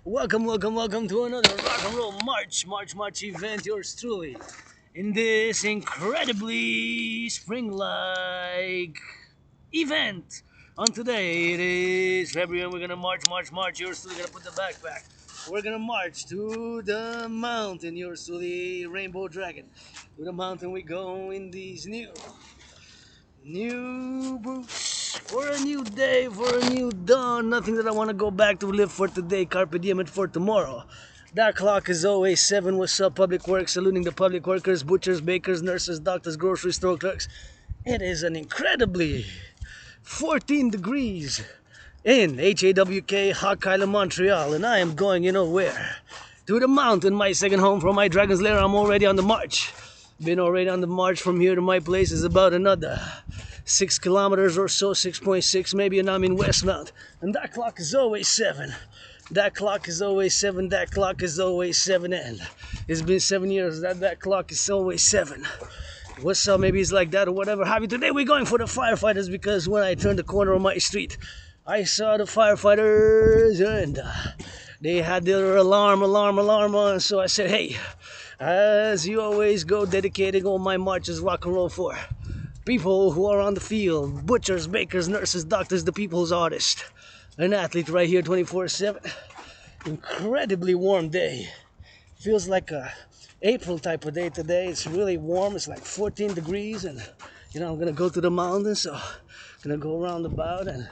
Welcome to another rock and roll march event. Yours truly in this incredibly spring-like event. On today, it is February, and we're gonna march. Yours truly gonna put the backpack. We're gonna march to the mountain. Yours truly, Rainbow Dragon. To the mountain we go in these new boots for a new day, for a new dawn. Nothing that I want to go back to live for today. Carpe diem it for tomorrow. That clock is always 7. What's up, public works? Saluting the public workers, butchers, bakers, nurses, doctors, grocery store clerks. It is an incredibly 14 degrees in HAWK, Hawk Island, Montreal, and I am going, you know where? To the mountain, my second home from my dragon's lair. I'm already on the march. Been already on the march from here to my place is about another 6 kilometers or so, 6.6 maybe, and I'm in Westmount. And that clock is always 7. That clock is always 7. That clock is always 7. And it's been 7 years that clock is always 7. What's up? Maybe it's like that or whatever have you. Today we're going for the firefighters because when I turned the corner on my street, I saw the firefighters and they had their alarm on. So I said, hey, as you always go, dedicating all my marches rock and roll for people who are on the field, butchers, bakers, nurses, doctors, the people's artist, an athlete right here 24/7. Incredibly warm day. Feels like a April type of day today. It's really warm. It's like 14 degrees, and I'm gonna go to the mountains, so I'm gonna go around about and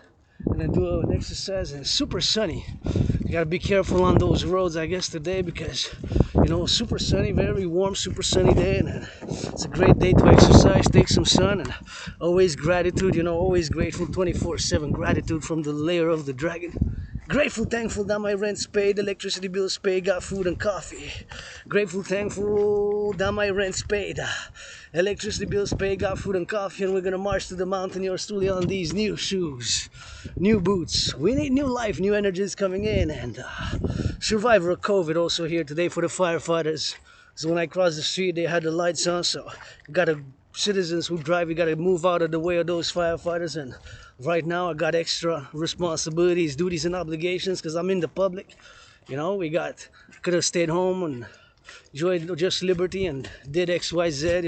then do an exercise. And it's super sunny. You gotta be careful on those roads, I guess, today because super sunny, very warm, super sunny day, and it's a great day to exercise, take some sun, and always gratitude, always grateful 24/7. Gratitude from the lair of the dragon. Grateful, thankful that my rent's paid, electricity bills paid, got food and coffee. Grateful, thankful that my rent's paid, electricity bills paid, got food and coffee, and we're gonna march to the mountain. Yours truly on these new shoes, new boots. We need new life, new energies coming in, and survivor of COVID also here today for the firefighters. So when I crossed the street, they had the lights on, so citizens who drive, you gotta move out of the way of those firefighters. And right now I got extra responsibilities, duties, and obligations because I'm in the public. Could have stayed home and enjoyed just liberty and did XYZ,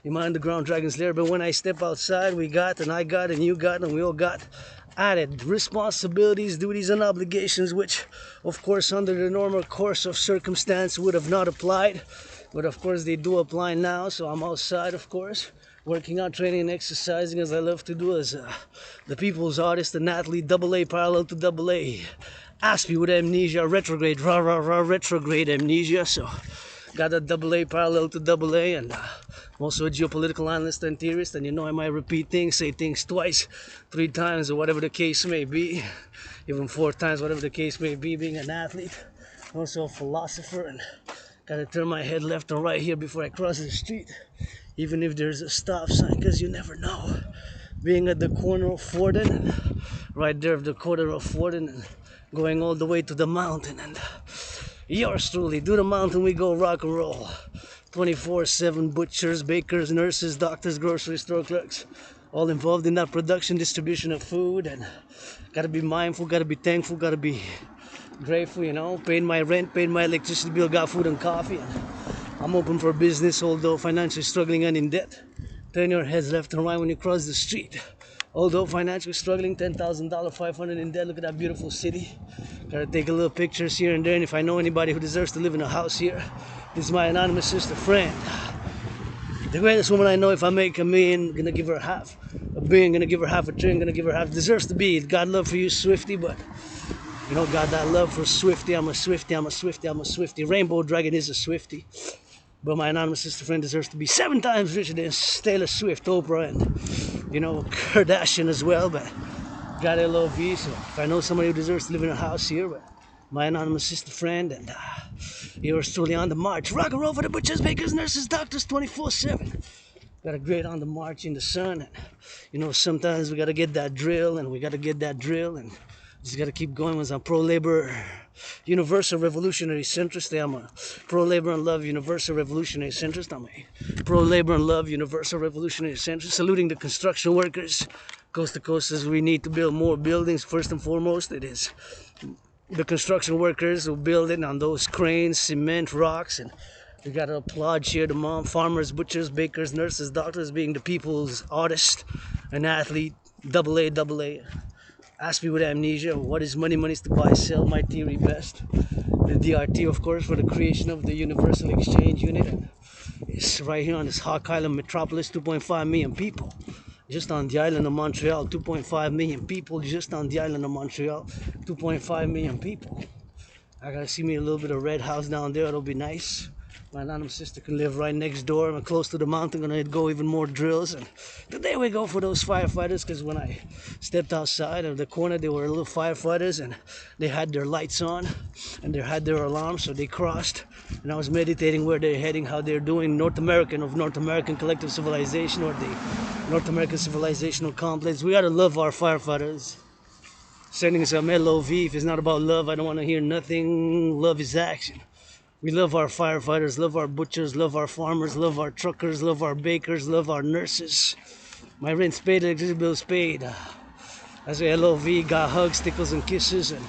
in my underground dragon's lair. But when I step outside, I got, and you got, and we all got added responsibilities, duties, and obligations, which of course under the normal course of circumstance would have not applied, but of course they do apply now. So I'm outside, of course, working out, training, and exercising as I love to do as the people's artist, an athlete, AA parallel to AA, Aspie with amnesia, retrograde, retrograde amnesia. So got a AA parallel to AA, and I'm also a geopolitical analyst and theorist, and I might repeat things, say things twice, 3 times, or whatever the case may be, even 4 times, whatever the case may be, being an athlete, also a philosopher, and gotta turn my head left and right here before I cross the street, even if there's a stop sign, because you never know. Being at the corner of Forden, and right there at the corner of Forden, and going all the way to the mountain, and yours truly, to the mountain we go, rock and roll. 24/7 butchers, bakers, nurses, doctors, grocery store clerks, all involved in that production, distribution of food, and gotta be mindful, gotta be thankful, gotta be grateful, paid my rent, paid my electricity bill, got food and coffee, and I'm open for business, although financially struggling and in debt. Turn your heads left and right when you cross the street. Although financially struggling, $10,000, $500 in debt. Look at that beautiful city. Gotta take a little pictures here and there, and if I know anybody who deserves to live in a house here, this is my anonymous sister friend. The greatest woman I know. If I make $1 million, gonna give her half. $1 billion, gonna give her half. $1 trillion, gonna give her half. Deserves to be. God love for you, Swifty, but got that love for Swifty. I'm a Swifty. Rainbow Dragon is a Swifty. But my anonymous sister friend deserves to be 7 times richer than Taylor Swift, Oprah, and Kardashian as well. But got LOV, so if I know somebody who deserves to live in a house here, but my anonymous sister friend, and yours truly on the march. Rock and roll for the butchers, bakers, nurses, doctors, 24/7. Got a great on the march in the sun, and sometimes we gotta get that drill, and just gotta keep going. As I'm pro-labor, universal revolutionary centrist. I'm a pro-labor and love universal revolutionary centrist. I'm a pro-labor and love universal revolutionary centrist. Saluting the construction workers, coast to coast, as we need to build more buildings. First and foremost, it is the construction workers who build it on those cranes, cement, rocks, and we gotta applaud, cheer them on. Farmers, butchers, bakers, nurses, doctors, being the people's artist, an athlete, double A, double A. Ask me with amnesia, what is money? Money's to buy, sell, my theory best. The DRT, of course, for the creation of the Universal Exchange Unit. And it's right here on this Hawk Island metropolis, 2.5 million people. Just on the island of Montreal, 2.5 million people. Just on the island of Montreal, 2.5 million people. I gotta see me a little bit of red house down there. It'll be nice. My anonymous sister can live right next door. I'm close to the mountain. Gonna go even more drills. And today we go for those firefighters, because when I stepped outside of the corner, they were little firefighters and they had their lights on and they had their alarms, so they crossed. And I was meditating where they're heading, how they're doing. North American Collective Civilization, or the North American Civilizational Complex. We gotta love our firefighters. Sending some LOV. If it's not about love, I don't want to hear nothing. Love is action. We love our firefighters, love our butchers, love our farmers, love our truckers, love our bakers, love our nurses. My rent's paid, electricity bill's paid. I say LOV, got hugs, tickles, and kisses, and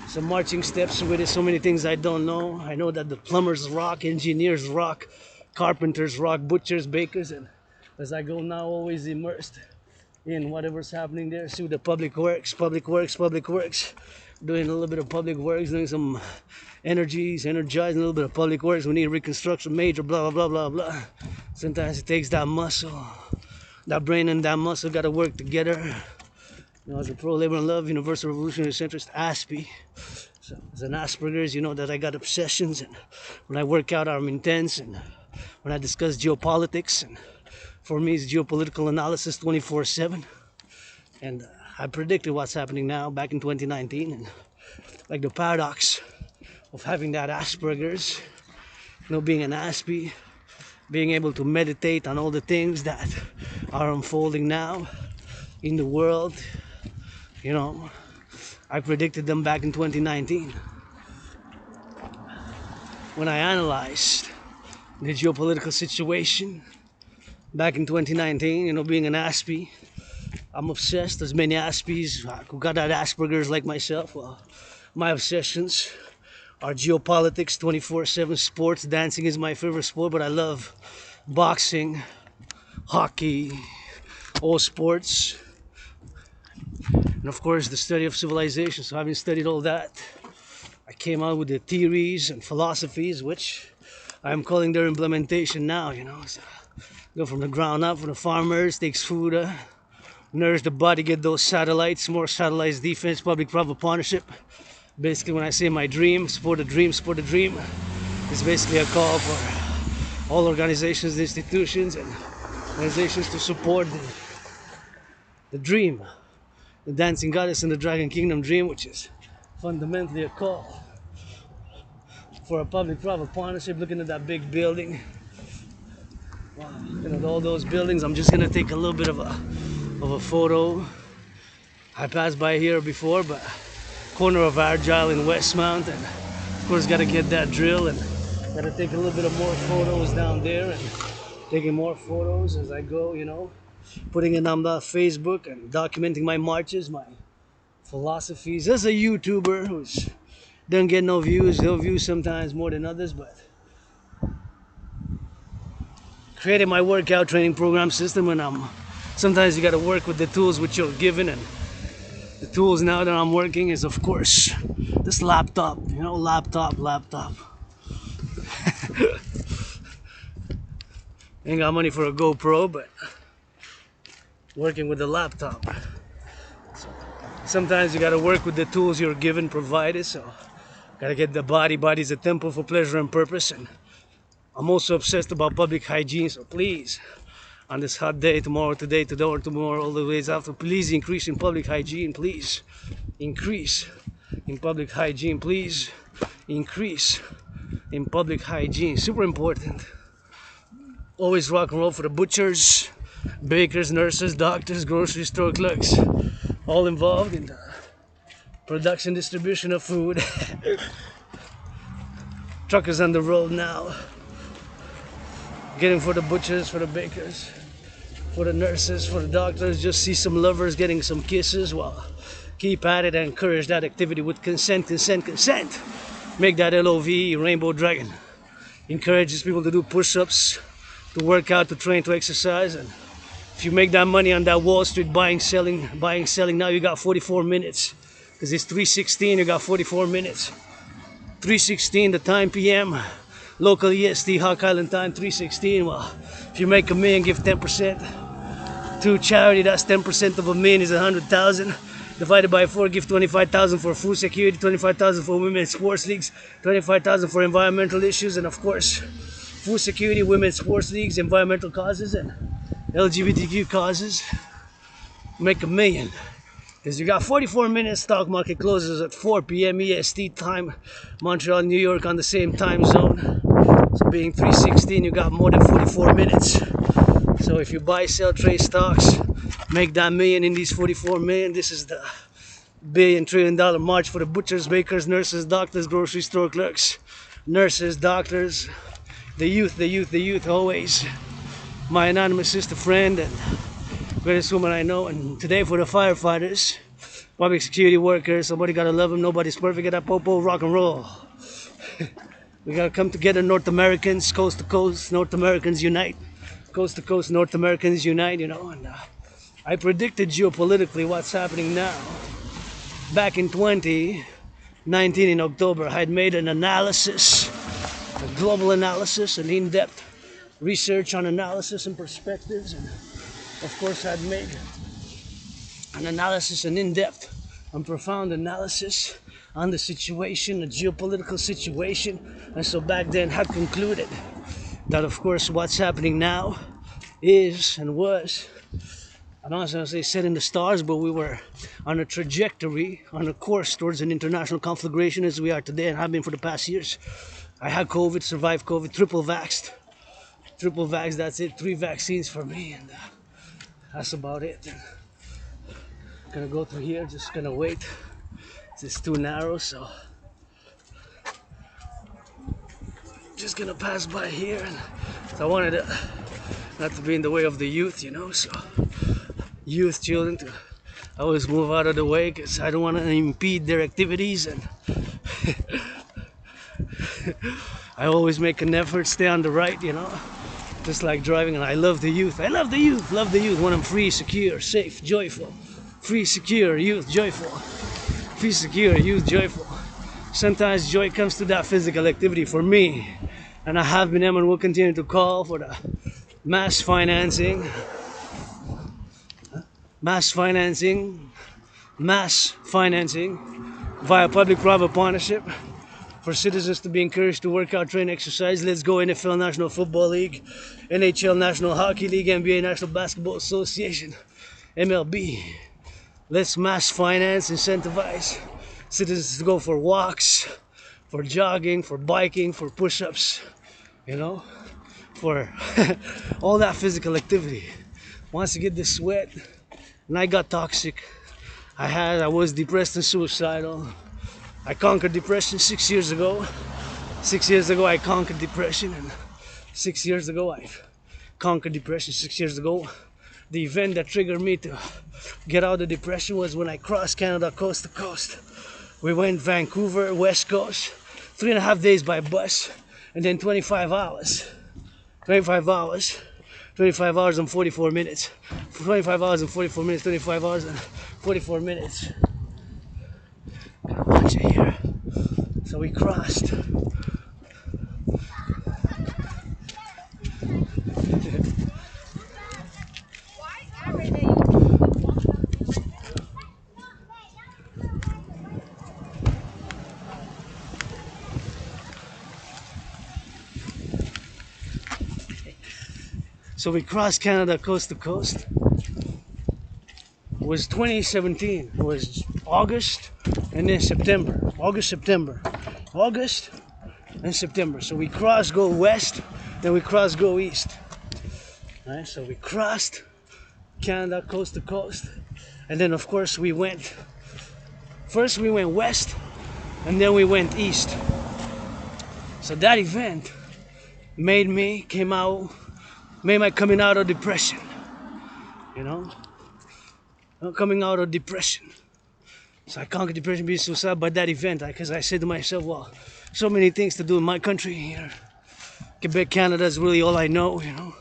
some marching steps with it. So many things I don't know. I know that the plumbers rock, engineers rock, carpenters rock, butchers, bakers, and as I go now, always immersed in whatever's happening there. See the public works. Doing a little bit of public works, doing some energizing a little bit of public works. We need reconstruction, major, blah, blah, blah, blah, blah. Sometimes it takes that muscle, that brain and that muscle gotta work together. You know, as a pro-labor and love, universal revolutionary centrist, ASPI. So as an Asperger's, you know that I got obsessions, and when I work out, I'm intense, and when I discuss geopolitics, and for me, it's geopolitical analysis 24/7. And I predicted what's happening now back in 2019. And like the paradox of having that Asperger's, you know, being an Aspie, being able to meditate on all the things that are unfolding now in the world. You know, I predicted them back in 2019. When I analyzed the geopolitical situation back in 2019, you know, being an Aspie, I'm obsessed. There's many Aspies who got that Asperger's like myself. Well, my obsessions are geopolitics, 24/7 sports. Dancing is my favorite sport, but I love boxing, hockey, all sports. And of course, the study of civilization. So having studied all that, I came out with the theories and philosophies, which I'm calling their implementation now, you know. So go from the ground up, from the farmers, takes food, nourish the body, get those satellites, more satellites, defense, public-private partnership. Basically, when I say my dream, support the dream, it's basically a call for all organizations, institutions, and organizations to support the dream, the dancing goddess and the dragon kingdom dream, which is fundamentally a call for a public-private partnership. Looking at that big building, wow, looking at all those buildings, I'm just gonna take a little bit of a photo. I passed by here before, but corner of Argyle in Westmount, and of course gotta get that drill and gotta take a little bit of more photos down there, and taking more photos as I go, you know, putting it on the Facebook and documenting my marches, my philosophies. As a YouTuber who's doesn't get no views, no views sometimes more than others, but created my workout training program system, and sometimes you gotta work with the tools which you're given, and the tools now that I'm working is, of course, this laptop, you know, laptop. Ain't got money for a GoPro, but working with the laptop. So sometimes you gotta work with the tools you're given, provided, so gotta get the body's a temple for pleasure and purpose, and I'm also obsessed about public hygiene, so please, on this hot day, today, or tomorrow, all the ways after, please increase in public hygiene, please. Increase in public hygiene, please. Increase in public hygiene. Super important. Always rock and roll for the butchers, bakers, nurses, doctors, grocery store clerks. All involved in the production, distribution of food. Truckers on the road now. Getting for the butchers, for the bakers, for the nurses, for the doctors. Just see some lovers getting some kisses while Keep at it and encourage that activity with consent, consent, consent. Make that LOV, Rainbow Dragon. Encourages people to do push-ups, to work out, to train, to exercise. And if you make that money on that Wall Street buying, selling, now you got 44 minutes. Because it's 3:16, you got 44 minutes. 3:16 the time PM. Local EST, Hawk Island time, 3:16. Well, if you make $1 million, give 10% to charity. That's 10% of $1 million is 100,000. Divided by 4, give 25,000 for food security, 25,000 for women's sports leagues, 25,000 for environmental issues, and of course, food security, women's sports leagues, environmental causes, and LGBTQ causes. Make $1 million. Because you got 44 minutes, stock market closes at 4 p.m. EST time, Montreal, New York on the same time zone. So being 3:16, you got more than 44 minutes. So if you buy, sell, trade stocks, make that $1 million in these 44 million. This is the $1 trillion march for the butchers, bakers, nurses, doctors, grocery store clerks, nurses, doctors, the youth, always. My anonymous sister friend and greatest woman I know. And today for the firefighters, public security workers, somebody gotta love them, nobody's perfect. Get that popo, rock and roll. We gotta come together, North Americans, coast to coast, North Americans unite. Coast to coast, North Americans unite, you know. And I predicted geopolitically what's happening now. Back in 2019 in October, I had made an analysis, a global analysis, an in-depth research on analysis and perspectives. And of course, I'd made an analysis, an in-depth and profound analysis on the situation, the geopolitical situation. And so back then had concluded that, of course, what's happening now is and was, I don't want to say set in the stars, but we were on a trajectory, on a course towards an international conflagration as we are today and have been for the past years. I had COVID, survived COVID, triple vaxxed, that's it, 3 vaccines for me, and that's about it. Gonna go through here, just gonna wait. It's too narrow, so just gonna pass by here. And so I wanted to, not to be in the way of the youth, you know, so youth, children, to always move out of the way because I don't want to impede their activities. And I always make an effort, stay on the right, you know, just like driving. And I love the youth. I love the youth, when I'm free, secure, safe, joyful. Free, secure, youth, joyful. Free, secure, youth, joyful. Sometimes joy comes to that physical activity for me. And I have been and will continue to call for the mass financing via public-private partnership for citizens to be encouraged to work out, train, exercise. Let's go NFL National Football League, NHL National Hockey League, NBA National Basketball Association, MLB. Let's mass finance, incentivize citizens to go for walks, for jogging, for biking, for push-ups, you know, for all that physical activity. Once you get the sweat, and I got toxic. I was depressed and suicidal. I conquered depression 6 years ago. 6 years ago I conquered depression, and 6 years ago I conquered depression. 6 years ago, the event that triggered me to get out of depression was when I crossed Canada coast to coast. We went Vancouver, West Coast, 3.5 days by bus, and then 25 hours and 44 minutes. 25 hours and 44 minutes, 25 hours and 44 minutes. Got a bunch of here. So we crossed. So we crossed Canada coast to coast. It was 2017. It was August and then September. August and September. So we crossed, go west, then we crossed, go east. Right? So we crossed Canada coast to coast. And then of course we went, first we went west and then we went east. So that event made my coming out of depression, you know, coming out of depression. So I conquered depression, being suicide by that event, because I said to myself, well, so many things to do in my country here. Quebec, Canada is really all I know, you know.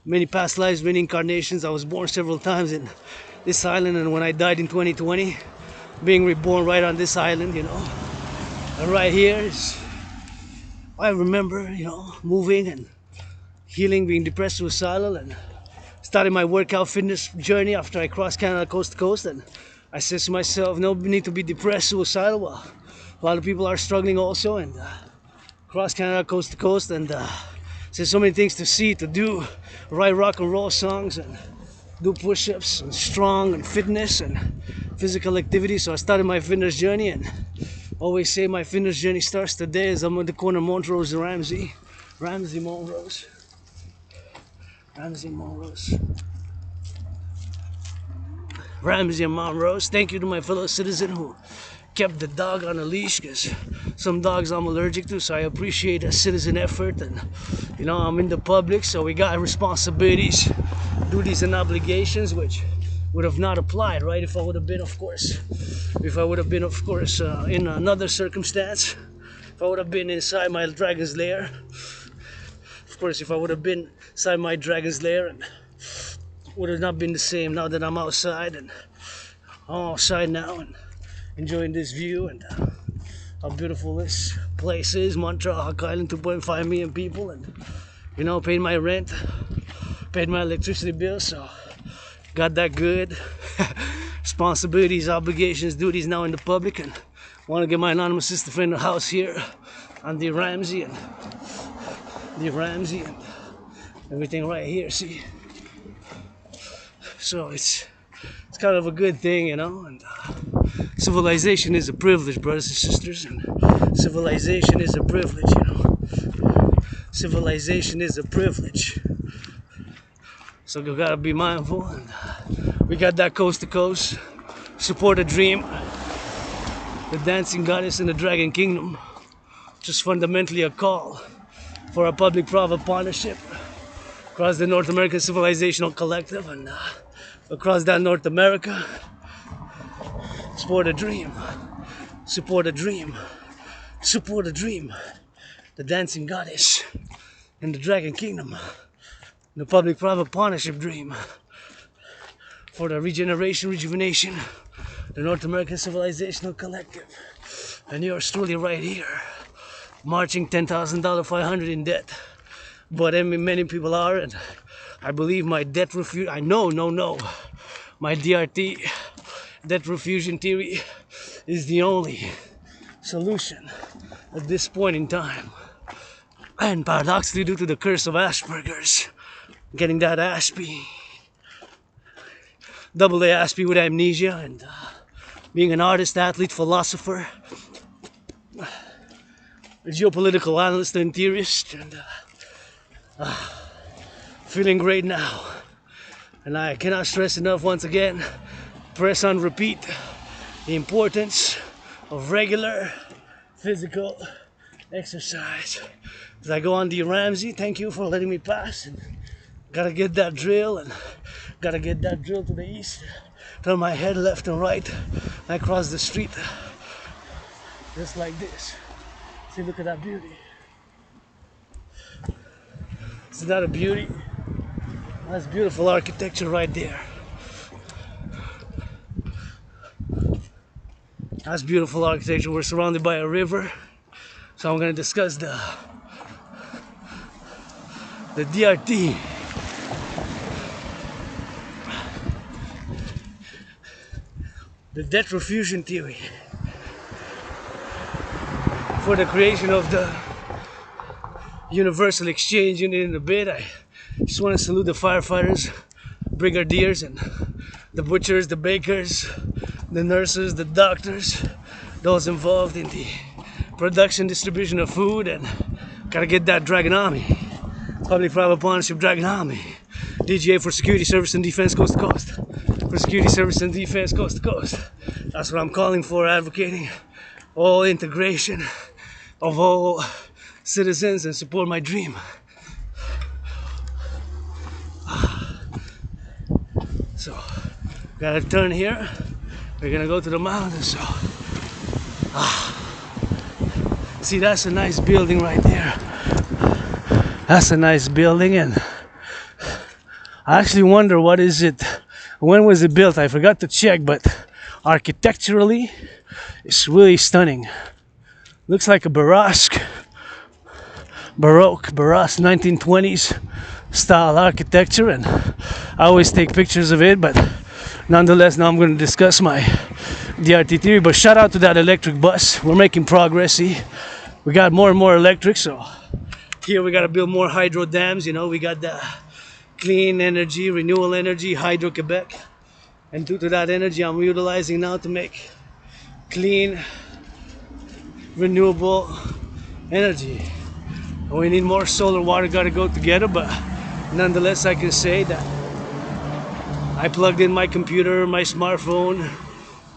Many past lives, many incarnations. I was born several times in this island, and when I died in 2020, being reborn right on this island, you know. And right here is, I remember, you know, moving and healing, being depressed, suicidal, and starting my workout fitness journey after I crossed Canada coast to coast. And I said to myself, no need to be depressed, suicidal. Well, a lot of people are struggling also, and cross Canada coast to coast, and there's so many things to see, to do, write rock and roll songs, and do push-ups, and strong, and fitness, and physical activity. So I started my fitness journey, and always say my fitness journey starts today as I'm on the corner of Montrose and Ramsey Montrose. Ramsey and Montrose. Thank you to my fellow citizen who kept the dog on a leash, because some dogs I'm allergic to, so I appreciate a citizen effort. And you know, I'm in the public, so we got responsibilities, duties and obligations which would have not applied, right, if I would have been, of course, in another circumstance, if I would have been inside my dragon's lair, of course, if I would have been inside my dragon's lair, and would have not been the same. Now that I'm outside, and I'm outside now and enjoying this view, and how beautiful this place is, Montreal, Hawk Island, 2.5 million people, and you know, paid my rent, paid my electricity bill, so got that good. Responsibilities, obligations, duties now in the public, and want to get my anonymous sister friend a house here on the Ramsey and everything right here, see. So it's kind of a good thing, you know. And civilization is a privilege, brothers and sisters, and civilization is a privilege, you know. Civilization is a privilege. So you gotta be mindful, and we got that coast to coast. Support a dream. The dancing goddess in the dragon kingdom. Just fundamentally a call for a public-private partnership across the North American Civilizational Collective, and across that North America. Support a dream. Support a dream. Support a dream. The dancing goddess in the dragon kingdom. The public-private partnership dream for the rejuvenation, the North American Civilizational Collective. And yours truly right here, marching $10,000, 500 in debt. But many people are, and I believe my debt refusion, my DRT, debt refusion theory is the only solution at this point in time. And paradoxically, due to the curse of Asperger's, getting that Aspie, double A Aspie with amnesia, and being an artist, athlete, philosopher, a geopolitical analyst and theorist, and feeling great now. And I cannot stress enough once again, press on repeat, the importance of regular physical exercise. As I go on the Ramsey, thank you for letting me pass. And gotta get that drill, and gotta get that drill to the east. Turn my head left and right. I cross the street just like this. See, look at that beauty. Isn't that a beauty? That's beautiful architecture right there. That's beautiful architecture. We're surrounded by a river, so I'm going to discuss the DRT. The debt refusion theory for the creation of the universal exchange unit in a bit. I just want to salute the firefighters, brigadiers, and the butchers, the bakers, the nurses, the doctors, those involved in the production, distribution of food, and gotta get that Dragon Army, public-private partnership Dragon Army, DGA for security service and defense coast to coast, for security service and defense coast to coast. That's what I'm calling for, advocating all integration of all citizens and support my dream. So, gotta turn here, We're gonna go to the mountains. So, see, that's a nice building right there. That's a nice building, and I actually wonder what is it. When was it built? I forgot to check, but architecturally, it's really stunning. Looks like a Baroque 1920s style architecture, and I always take pictures of it, but nonetheless, now I'm going to discuss my DRT theory. But shout out to that electric bus. We're making progress. See, we got more and more electric, so here we got to build more hydro dams. You know, we got the clean energy, renewal energy, Hydro Quebec, and due to that energy I'm utilizing now to make clean renewable energy. And we need more solar, water got to go together, but nonetheless I can say that I plugged in my computer, my smartphone,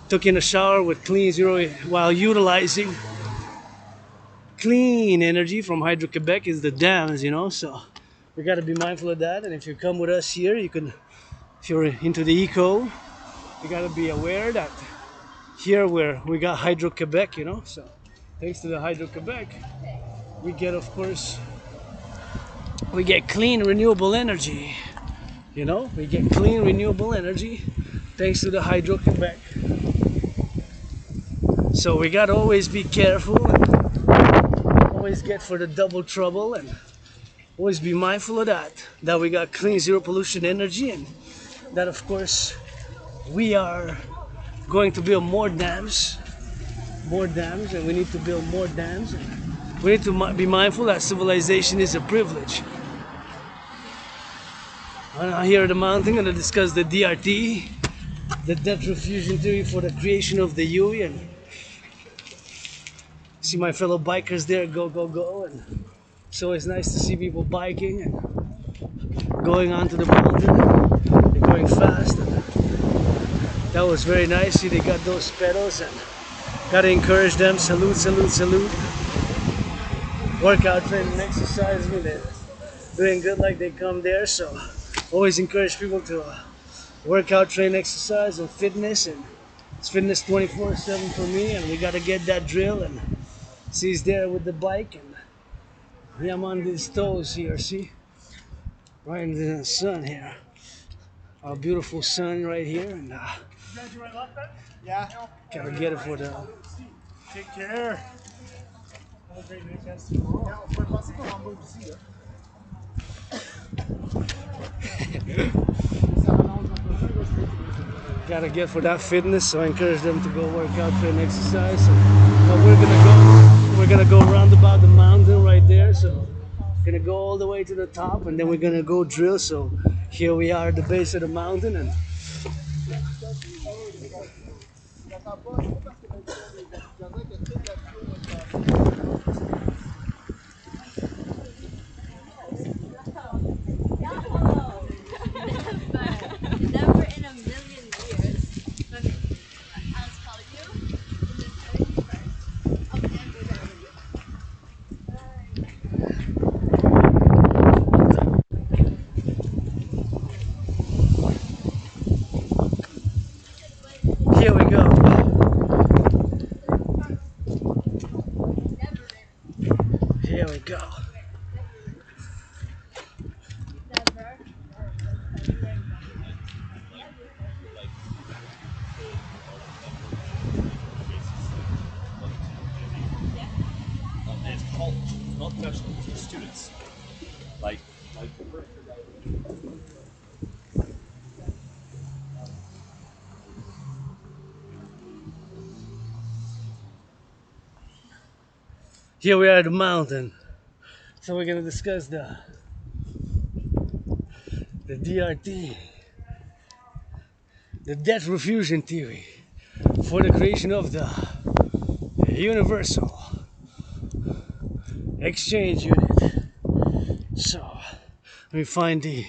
took in a shower with clean zero while utilizing clean energy from Hydro Quebec is the dams, you know, so we got to be mindful of that. And if you come with us here, you can, if you're into the eco, you got to be aware that here where we got Hydro Quebec, you know, so thanks to the Hydro Quebec, we get, of course, we get clean renewable energy, you know, we get clean renewable energy thanks to the Hydro Quebec. So we got to always be careful and always get for the double trouble, and always be mindful of that we got clean zero pollution energy, and that of course we are going to build more dams, and we need to build more dams, and we need to be mindful that civilization is a privilege. And here at the mountain, I'm going to discuss the DRT, the depth diffusion theory for the creation of the UE, and see my fellow bikers there, go, and it's always nice to see people biking and going onto the mountain. They're going fast, and that was very nice. See, they got those pedals, and gotta encourage them. Salute. Workout training, exercise. They're doing good like they come there. So always encourage people to workout, train, exercise, and fitness. And it's fitness 24/7 for me. And we gotta get that drill. And see, he's there with the bike, and I'm on these toes here, see? Right in the sun here. Our beautiful sun right here, and Yeah. gotta get it for the... Take care. Gotta get for that fitness, so I encourage them to go work out, train, exercise. So, we're gonna go round about the mountain right there, so gonna go all the way to the top, and then we're gonna go drill. So here we are at the base of the mountain, and never in a million years. I'll call you. here we go. Here we go. It's college, not professional, it's for students. Like Here we are at the mountain. So we're gonna discuss the DRT, the depth diffusion theory for the creation of the universal exchange unit. So let me find the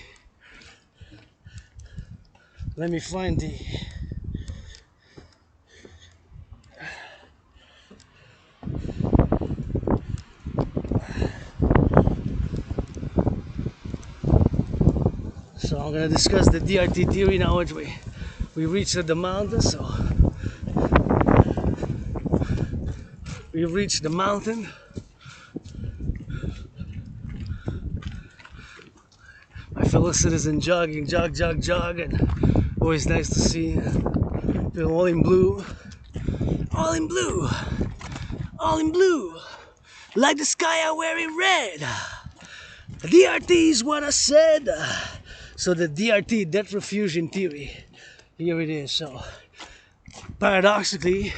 So I'm gonna discuss the DRT theory now, which we reached at the mountain. So We've reached the mountain. My fellow citizen jogging, jog, and always nice to see. Feel all in blue, all in blue, all in blue. Like the sky I wear it red. DRT is what I said. So the DRT, debt refusion theory, here it is. So paradoxically,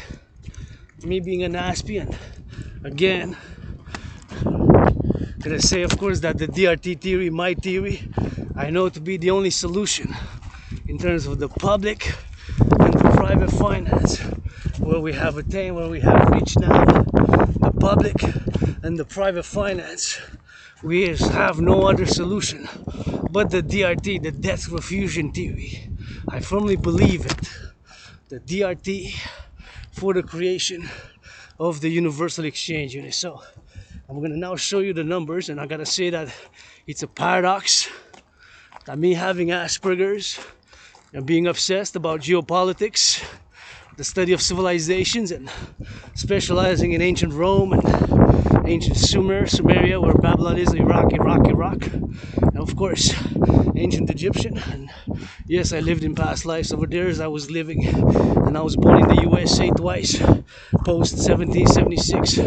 me being an Aspian, again, gonna say of course that the DRT theory, my theory, I know to be the only solution in terms of the public and the private finance, where we have attained, where we have reached now, the public and the private finance. We have no other solution but the DRT, the debt refusion theory. I firmly believe it. The DRT for the creation of the universal exchange unit. So I'm gonna now show you the numbers, and I gotta say that it's a paradox that me having Asperger's and being obsessed about geopolitics, the study of civilizations, and specializing in ancient Rome and ancient Sumeria, where Babylon is, Iraq, and of course ancient Egyptian. And yes, I lived in past lives over there as I was living, and I was born in the USA twice, post 1776.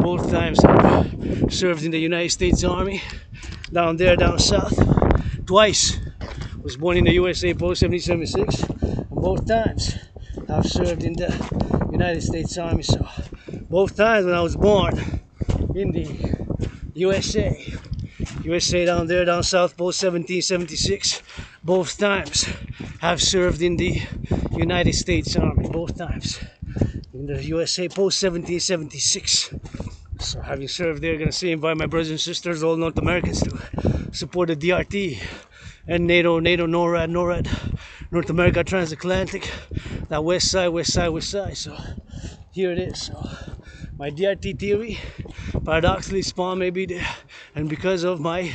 Both times I served in the United States Army down there, down south. Twice was born in the USA post 1776, and both times I've served in the United States Army. So both times when I was born in the USA down there, down south, post 1776, both times have served in the United States Army, both times in the USA post 1776. So having served there, gonna say, invite my brothers and sisters, all North Americans, to support the DRT and NATO, NORAD, North America Transatlantic, that west side. So here it is. So my DRT theory, paradoxically spawned maybe there, and because of my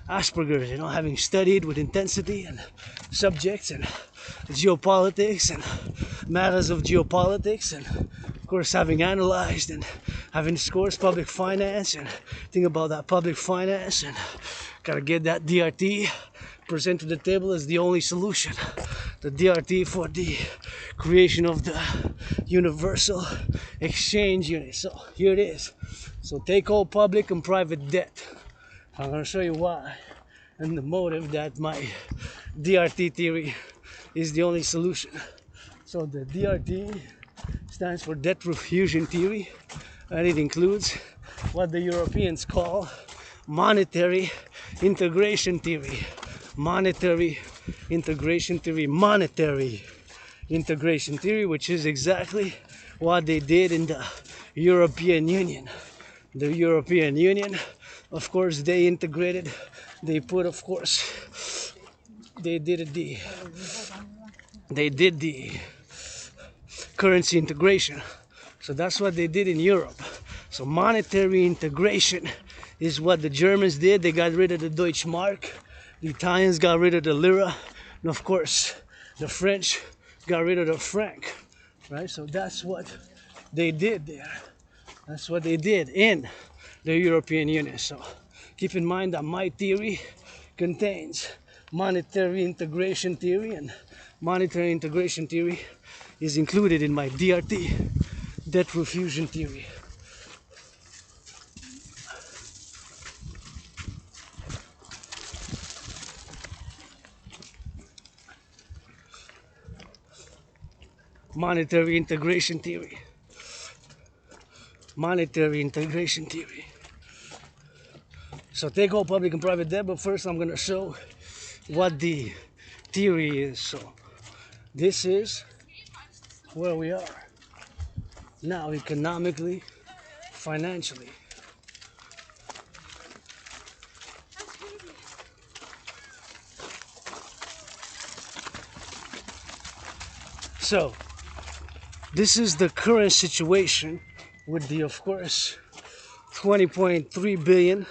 Asperger's, you know, having studied with intensity and subjects and geopolitics and matters of geopolitics, and of course having analyzed and having discoursed public finance and think about that public finance, and gotta get that DRT present to the table as the only solution. The DRT for the creation of the universal exchange unit. So here it is. So take all public and private debt. I'm going to show you why and the motive that my DRT theory is the only solution. So the DRT stands for debt refusion theory, and it includes what the Europeans call monetary integration theory. Monetary integration theory, which is exactly what they did in the European Union. The European Union, of course, they integrated, they put, of course, they did the currency integration. So that's what they did in Europe. So monetary integration is what the Germans did. They got rid of the Deutsche Mark. The Italians got rid of the lira, and of course, the French got rid of the franc, right? So that's what they did there. That's what they did in the European Union. So keep in mind that my theory contains monetary integration theory, and monetary integration theory is included in my DRT, debt refusion theory. Monetary integration theory. Monetary integration theory. So take all public and private debt, but first I'm going to show what the theory is. So this is where we are now, economically, financially. So this is the current situation with the, of course, 20.3 billion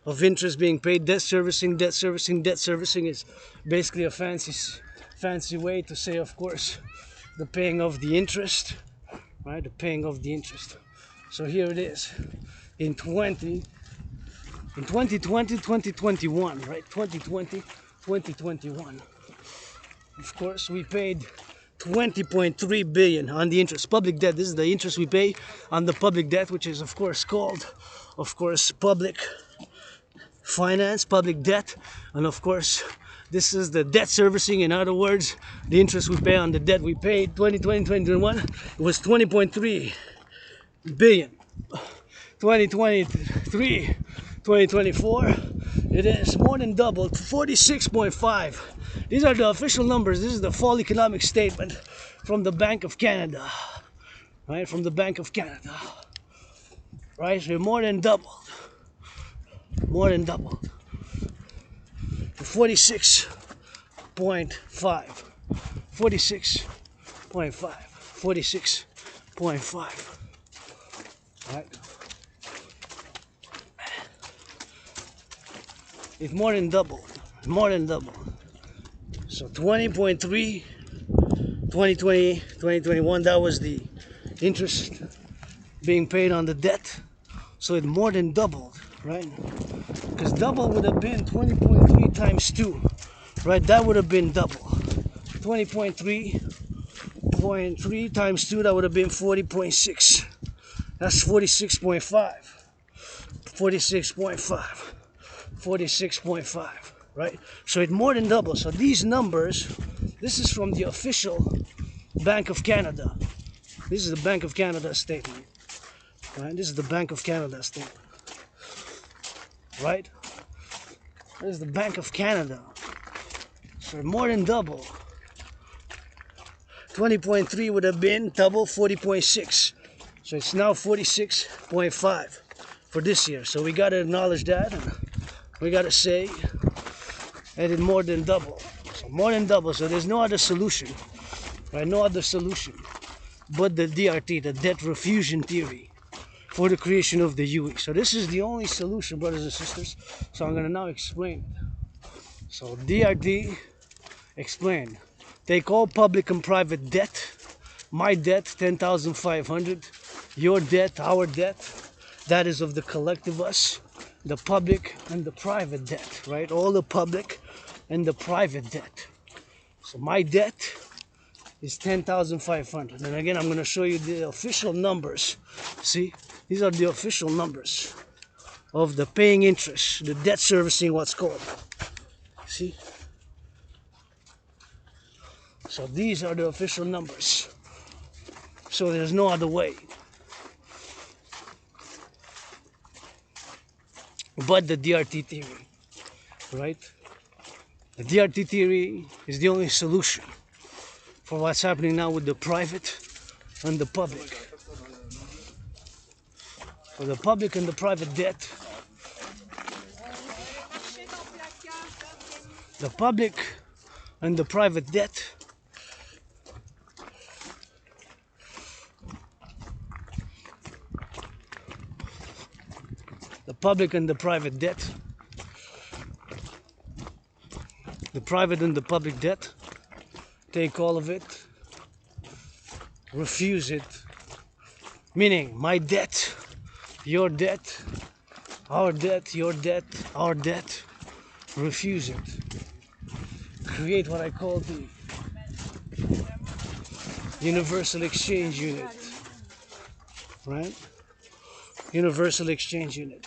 of interest being paid. Debt servicing is basically a fancy way to say, of course, the paying of the interest, right? The paying of the interest. So here it is. In 2020, 2021, right? 2020, 2021. Of course, we paid 20.3 billion on the interest. Public debt, this is the interest we pay on the public debt, which is of course called, public finance, public debt. And of course, this is the debt servicing. In other words, the interest we pay on the debt we paid 2020, 2021, it was 20.3 billion. 2023, 2024, it is more than doubled, 46.5. These are the official numbers. This is the fall economic statement from the Bank of Canada, right? From the Bank of Canada, right? So more than doubled, more than doubled. 46.5, 46.5, 46.5, right? It's more than doubled, more than doubled. So 20.3, 2020, 2021, that was the interest being paid on the debt. So it more than doubled, right? Because double would have been 20.3 times 2, right? That would have been double. 20.3 times 2, that would have been 40.6. That's 46.5. 46.5. 46.5, right? So it more than double. So these numbers, this is from the official Bank of Canada. This is the Bank of Canada statement, right? This is the Bank of Canada statement, right? This is the Bank of Canada. So more than double. 20.3 would have been double 40.6. So it's now 46.5 for this year. So we got to acknowledge that. And we got to say that it more than double. So more than double. So there's no other solution, right? No other solution but the DRT, the debt refusion theory, for the creation of the UE. So this is the only solution, brothers and sisters. So I'm going to now explain it. So DRT, explain. Take all public and private debt. My debt, 10,500. Your debt, our debt. That is of the collective us. The public and the private debt, right? All the public and the private debt. So my debt is 10,500. And again, I'm going to show you the official numbers. See, these are the official numbers of the paying interest, the debt servicing, what's called. See? So these are the official numbers. So there's no other way but the DRT theory, right? The DRT theory is the only solution for what's happening now with the private and the public. For the public and the private debt, the public and the private debt, the public and the private debt, the private and the public debt, take all of it, refuse it, meaning my debt, your debt, our debt, your debt, our debt, refuse it. Create what I call the universal exchange unit, right? Universal exchange unit.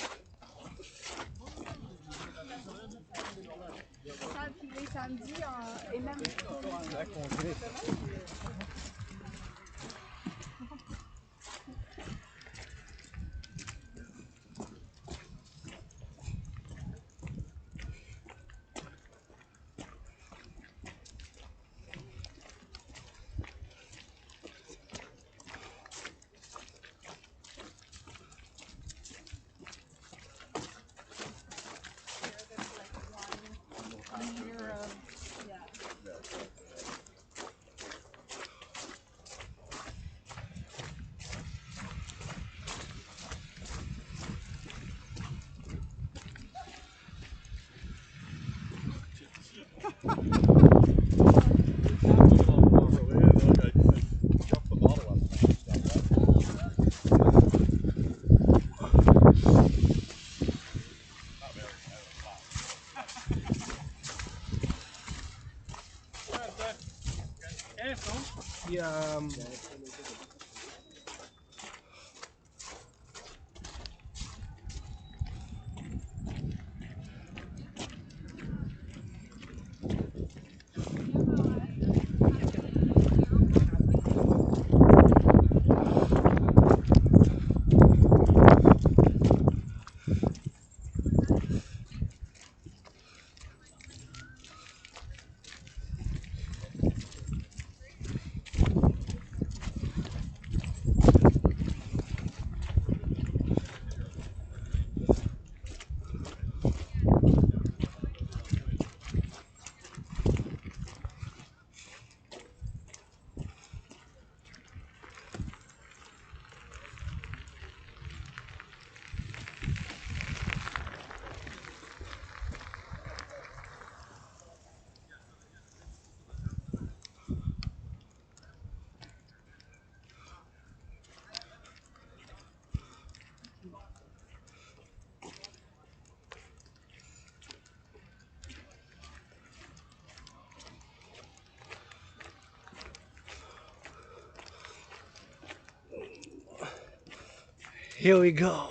Here we go.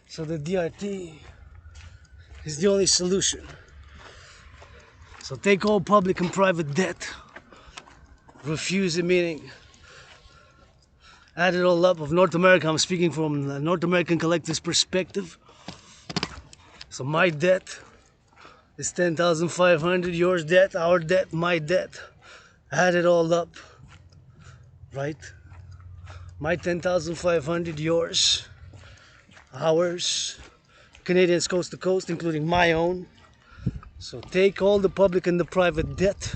So the DRT is the only solution. So take all public and private debt, refuse it, meaning add it all up of North America. I'm speaking from the North American Collective's perspective. So my debt is 10,500, yours debt, our debt, my debt. Add it all up, right? My 10,500, yours, ours, Canadians coast to coast, including my own. So take all the public and the private debt,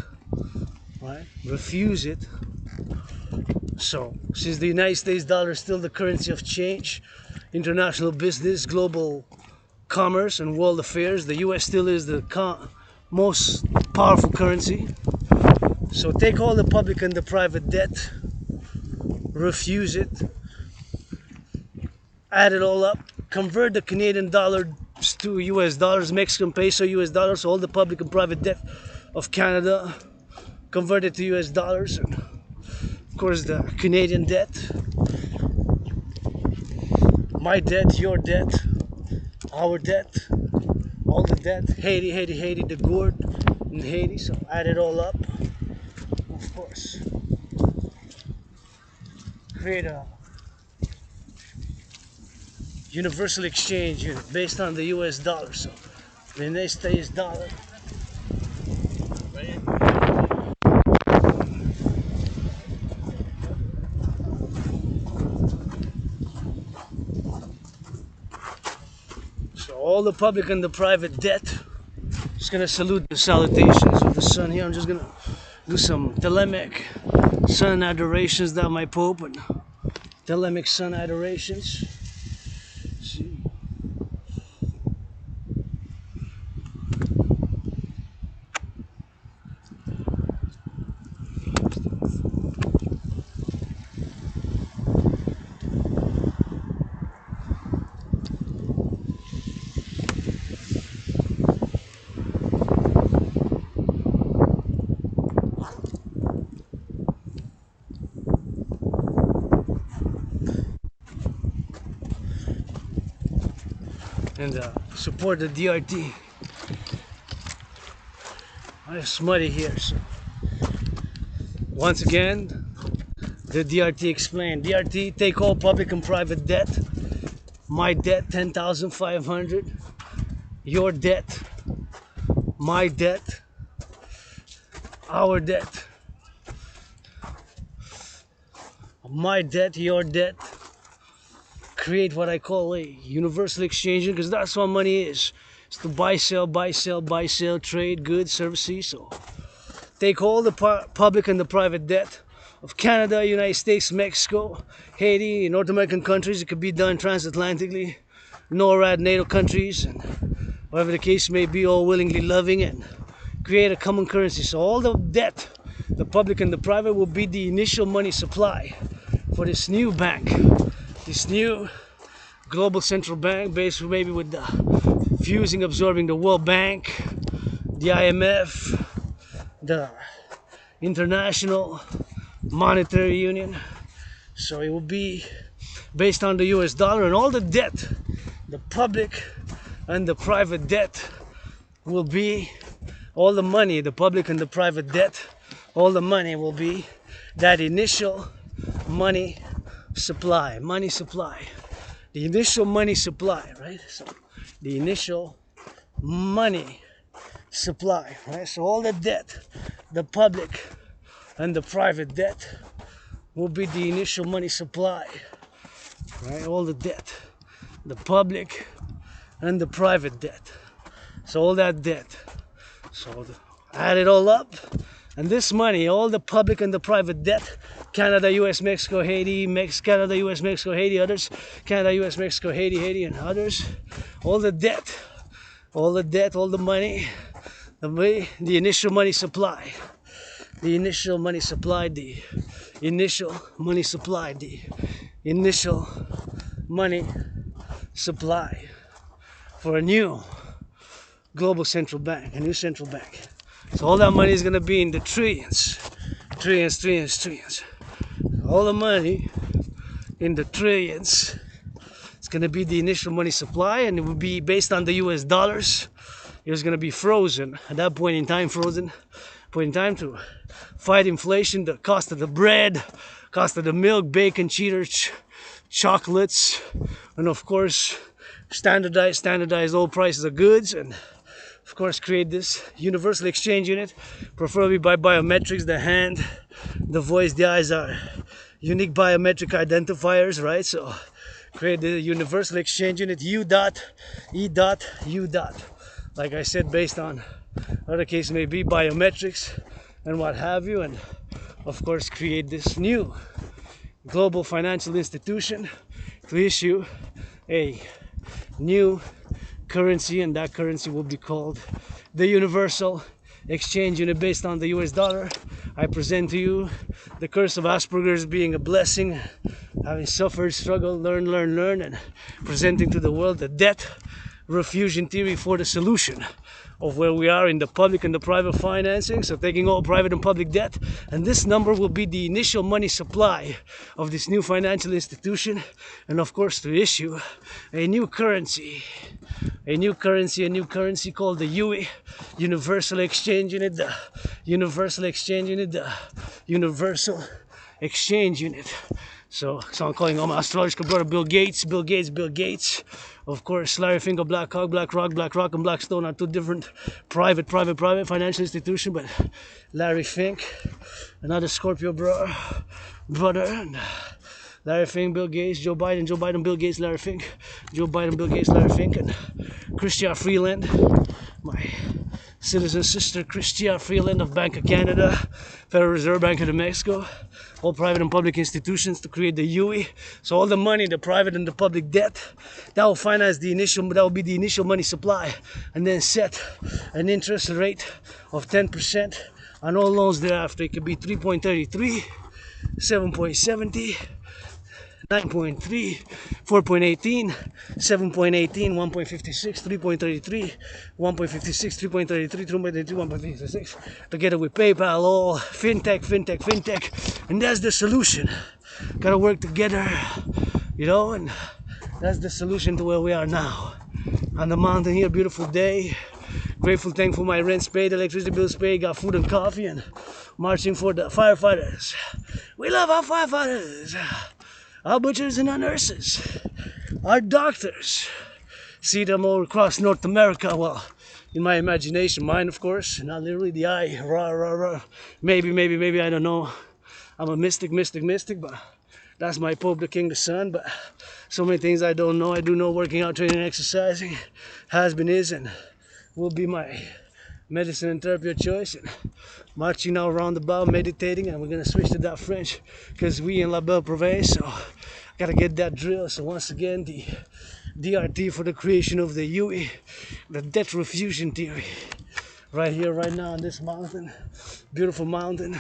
right? Refuse it. So since the United States dollar is still the currency of change, international business, global commerce and world affairs, the US still is the most powerful currency. So take all the public and the private debt, refuse it, add it all up, convert the Canadian dollar to US dollars, Mexican peso, US dollars, so all the public and private debt of Canada, convert it to US dollars, and of course the Canadian debt, my debt, your debt, our debt, all the debt, Haiti, the gourd in Haiti, so add it all up, of course. Create a universal exchange unit based on the US dollar. So the United States dollar. So all the public and the private debt. Just gonna salute the salutations of the sun here. I'm just gonna do some Thelemik sun adorations that my Pope and Thelemik sun adorations. See. And support the DRT. It's smutty here. So once again, the DRT explained. DRT, take all public and private debt. My debt, 10,500. Your debt, my debt, our debt. My debt, your debt. Create what I call a universal exchange, because that's what money is. It's to buy, sell, trade, goods, services. So take all the public and the private debt of Canada, United States, Mexico, Haiti, North American countries. It could be done transatlantically, NORAD, NATO countries, and whatever the case may be, all willingly loving, and create a common currency. So all the debt, the public and the private, will be the initial money supply for this new bank. This new global central bank, based maybe with the fusing, absorbing the World Bank, the IMF, the international monetary union. So it will be based on the US dollar, and all the debt, the public and the private debt will be, all the money, the public and the private debt, all the money will be that initial money supply, the initial money supply, right? So the initial money supply, right? So all the debt, the public and the private debt will be the initial money supply, right? All the debt, the public and the private debt. So all that debt, so add it all up, and this money, all the public and the private debt, Canada, US, Mexico, Haiti, Canada, US, Mexico, Haiti, others, Canada, US, Mexico, Haiti, and others, all the debt, all the money, the initial money supply, the initial money supply, the initial money supply, the initial money supply for a new global central bank, a new central bank. So all that money is going to be in the trillions. All the money in the trillions. It's going to be the initial money supply, and it will be based on the US dollars. It was going to be frozen at that point in time, to fight inflation, the cost of the bread, cost of the milk, bacon, cheddar, chocolates, and of course standardized all prices of goods, and of course create this universal exchange unit, preferably by biometrics. The hand, the voice, the eyes are unique biometric identifiers, right? So create the universal exchange unit, U dot, E dot, U dot. Like I said, based on other case may be biometrics and what have you, and of course create this new global financial institution to issue a new currency, and that currency will be called the universal exchange unit based on the US dollar. I present to you the curse of Asperger's being a blessing, having suffered, struggled, learn, and presenting to the world the debt refusion theory for the solution of where we are in the public and the private financing. So taking all private and public debt, and this number will be the initial money supply of this new financial institution, and of course to issue a new currency called the UE, Universal Exchange Unit, the Universal Exchange Unit, the Universal Exchange Unit. So I'm calling all my astrological brother Bill Gates. Of course, Larry Fink of BlackRock, and Blackstone are two different private financial institutions, but Larry Fink, another Scorpio brother, and Larry Fink, Bill Gates, Joe Biden, Bill Gates, Larry Fink, Joe Biden, Bill Gates, Larry Fink, and Chrystia Freeland, my citizen sister Chrystia Freeland of Bank of Canada, Federal Reserve Bank of Mexico, all private and public institutions to create the UE. So all the money, the private and the public debt, that will finance the initial, that will be the initial money supply, and then set an interest rate of 10% on all loans thereafter. It could be 3.33, 7.70, 9.3, 4.18, 7.18, 1.56, 3.33, 1.56, 3.33, 2.33, 1.56, together with PayPal, all fintech, and that's the solution. Gotta work together, you know, and that's the solution to where we are now. On the mountain here, beautiful day. Grateful, thankful, my rent's paid, electricity bills paid, got food and coffee, and marching for the firefighters. We love our firefighters. Our butchers and our nurses, our doctors. See them all across North America. Well, in my imagination, mine of course, not literally the eye. Rah. Maybe, I don't know. I'm a mystic, but that's my Pope, the King, the Sun. But so many things I don't know. I do know working out, training, exercising has been, is, and will be my medicine and therapy of choice. And marching now around about, meditating, and we're gonna switch to that French because we in liable Prive, so I gotta get that drill. So once again, the DRT for the creation of the UE, the debt refusion theory, right here, right now on this mountain, beautiful mountain.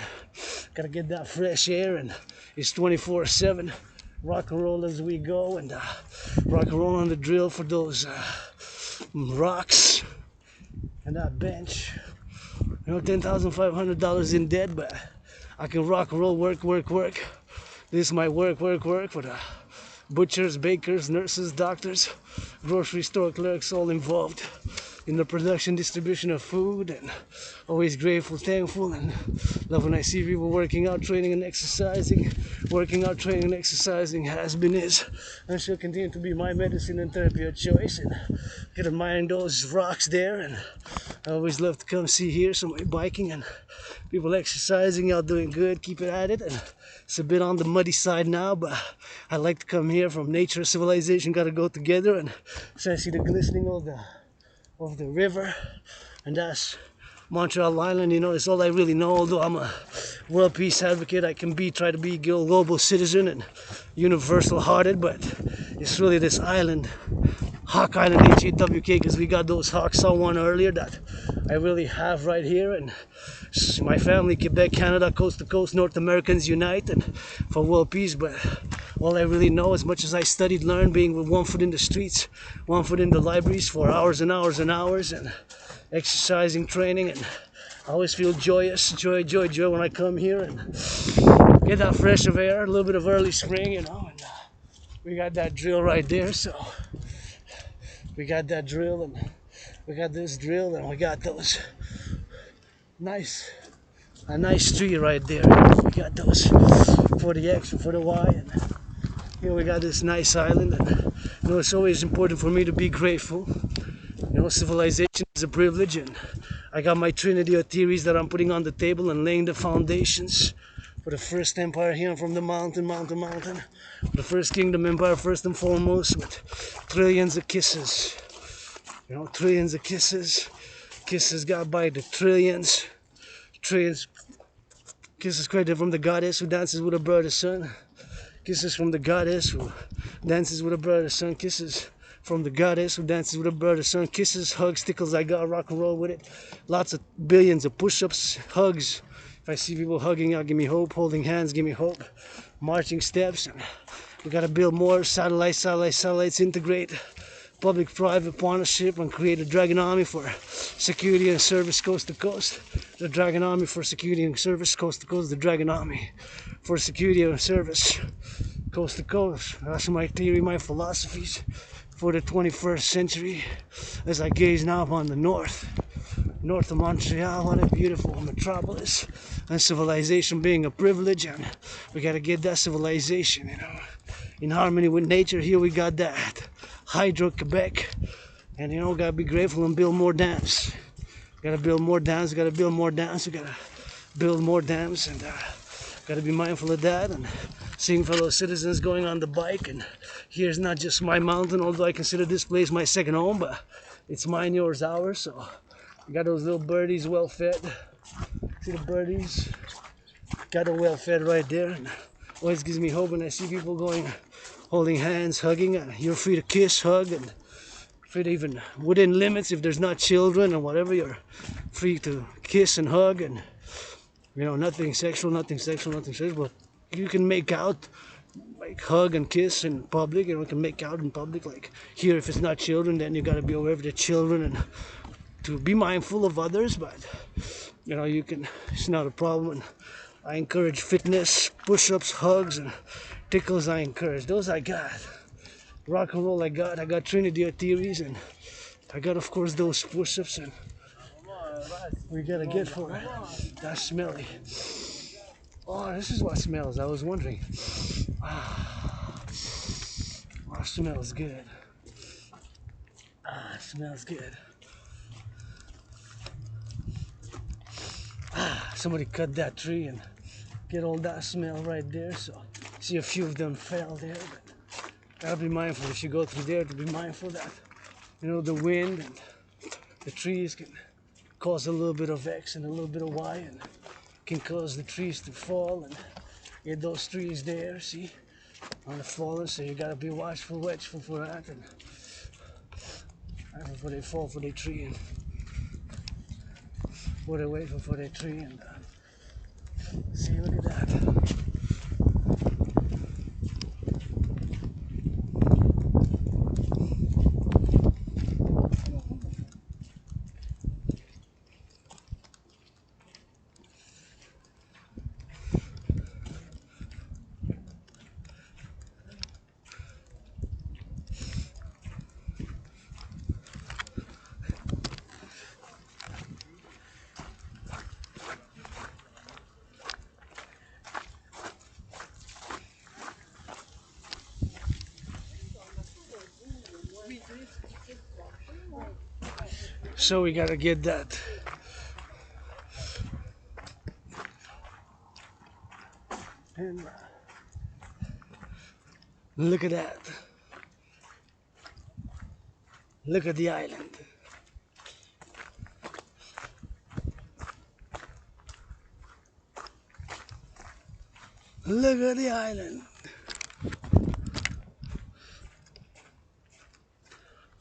Gotta get that fresh air, and it's 24/7. Rock and roll as we go, and rock and roll on the drill for those rocks and that bench. You know, $10,500 in debt, but I can rock and roll, work. This is my work for the butchers, bakers, nurses, doctors, grocery store clerks, all involved in the production, distribution of food, and always grateful, thankful, and love when I see people working out, training and exercising. Working out, training and exercising has been, is, and shall continue to be my medicine and therapy of choice. And get admiring those rocks there, and I always love to come see here somebody biking and people exercising out, doing good, keep it at it. And it's a bit on the muddy side now, but I like to come here. From nature, civilization gotta go together, and so I see the glistening of the river, and that's Montreal Island. You know, it's all I really know. Although I'm a world peace advocate, I can try to be a global citizen and universal hearted, but it's really this island, Hawk Island, H-A-W-K, because we got those hawks. Saw one earlier that I really have right here, and my family, Quebec, Canada, coast to coast, North Americans unite and for world peace. But all I really know, as much as I studied, learned, being with one foot in the streets, one foot in the libraries for hours and hours and hours, and exercising, training, and I always feel joy when I come here and get that fresh of air, a little bit of early spring, you know. And we got that drill right there, so we got that drill, and we got this drill, and we got those a nice tree right there. We got those for the X and for the Y, and here we got this nice island. And you know, it's always important for me to be grateful. You know, civilization is a privilege, and I got my trinity of theories that I'm putting on the table and laying the foundations for the first empire here from the mountain. The first kingdom empire, first and foremost, with trillions of kisses. You know, trillions of kisses. Kisses got by the trillions. Kisses created from the goddess who dances with her brother son. Kisses from the goddess who dances with her brother son. Kisses from the goddess who dances with her brother son. Kisses, hugs, tickles, I got rock and roll with it. Lots of billions of push-ups, hugs. If I see people hugging out, give me hope. Holding hands, give me hope. Marching steps. And we gotta build more satellites, integrate public-private partnership, and create a dragon army for security and service coast to coast. The dragon army for security and service coast to coast. The dragon army for security and service coast to coast. That's my theory, my philosophies for the 21st century. As I gaze now upon the north of Montreal, what a beautiful metropolis, and civilization being a privilege, and we gotta get that civilization, you know, in harmony with nature. Here we got that Hydro Quebec, and you know, gotta be grateful and build more dams. Gotta build more dams. We gotta build more dams. We gotta build more dams, and gotta be mindful of that. And seeing fellow citizens going on the bike, and here's not just my mountain, although I consider this place my second home, but it's mine, yours, ours. So we got those little birdies well fed. See the birdies? Got them well fed right there, and always gives me hope when I see people going, holding hands, hugging. And you're free to kiss, hug, and free to, even within limits, if there's not children and whatever, you're free to kiss and hug, and you know, nothing sexual, but you can make out, like hug and kiss in public. You know, you can make out in public. Like here, if it's not children, then you got to be aware of the children and to be mindful of others. But you know, you can, it's not a problem. And I encourage fitness, push-ups, hugs, and tickles. I encourage those. I got rock and roll. I got trinity of theories, and I got, of course, those push-ups, and we gotta get for it. That's smelly. Oh, this is what smells. I was wondering. Oh, smells good. It smells good. Somebody cut that tree and get all that smell right there. So see a few of them fell there, but gotta be mindful if you go through there, to be mindful that, you know, the wind and the trees can cause a little bit of X and a little bit of Y, and can cause the trees to fall, and get those trees there, see, on the fallen. So you gotta be watchful for that, and before they fall for their tree, and before they wait for their tree. And see, look at that. So we gotta get that. And look at that. Look at the island. Look at the island.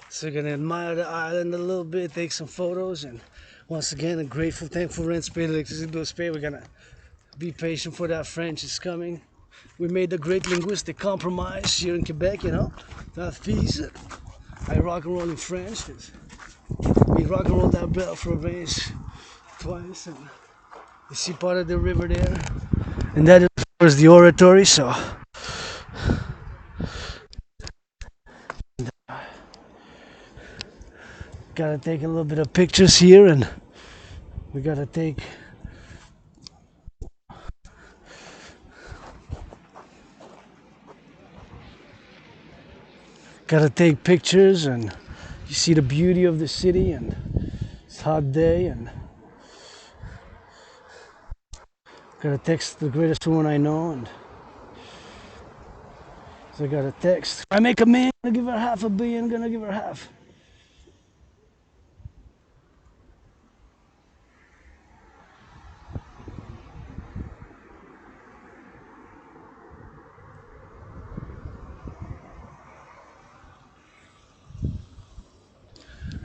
So we're gonna admire the island a little bit, take some photos, and once again, a grateful, thankful, rent paid, electricity bills paid. We're gonna be patient for that French is coming. We made a great linguistic compromise here in Quebec, you know. That fees. I rock and roll in French. We rock and roll that bell for a race twice, and you see part of the river there, and that is of course the oratory. So. Gotta take a little bit of pictures here, and we gotta take pictures, and you see the beauty of the city, and it's a hot day, and gotta text the greatest woman I know, and so I gotta text. If I make a million, gonna give her $500 million, gonna give her half.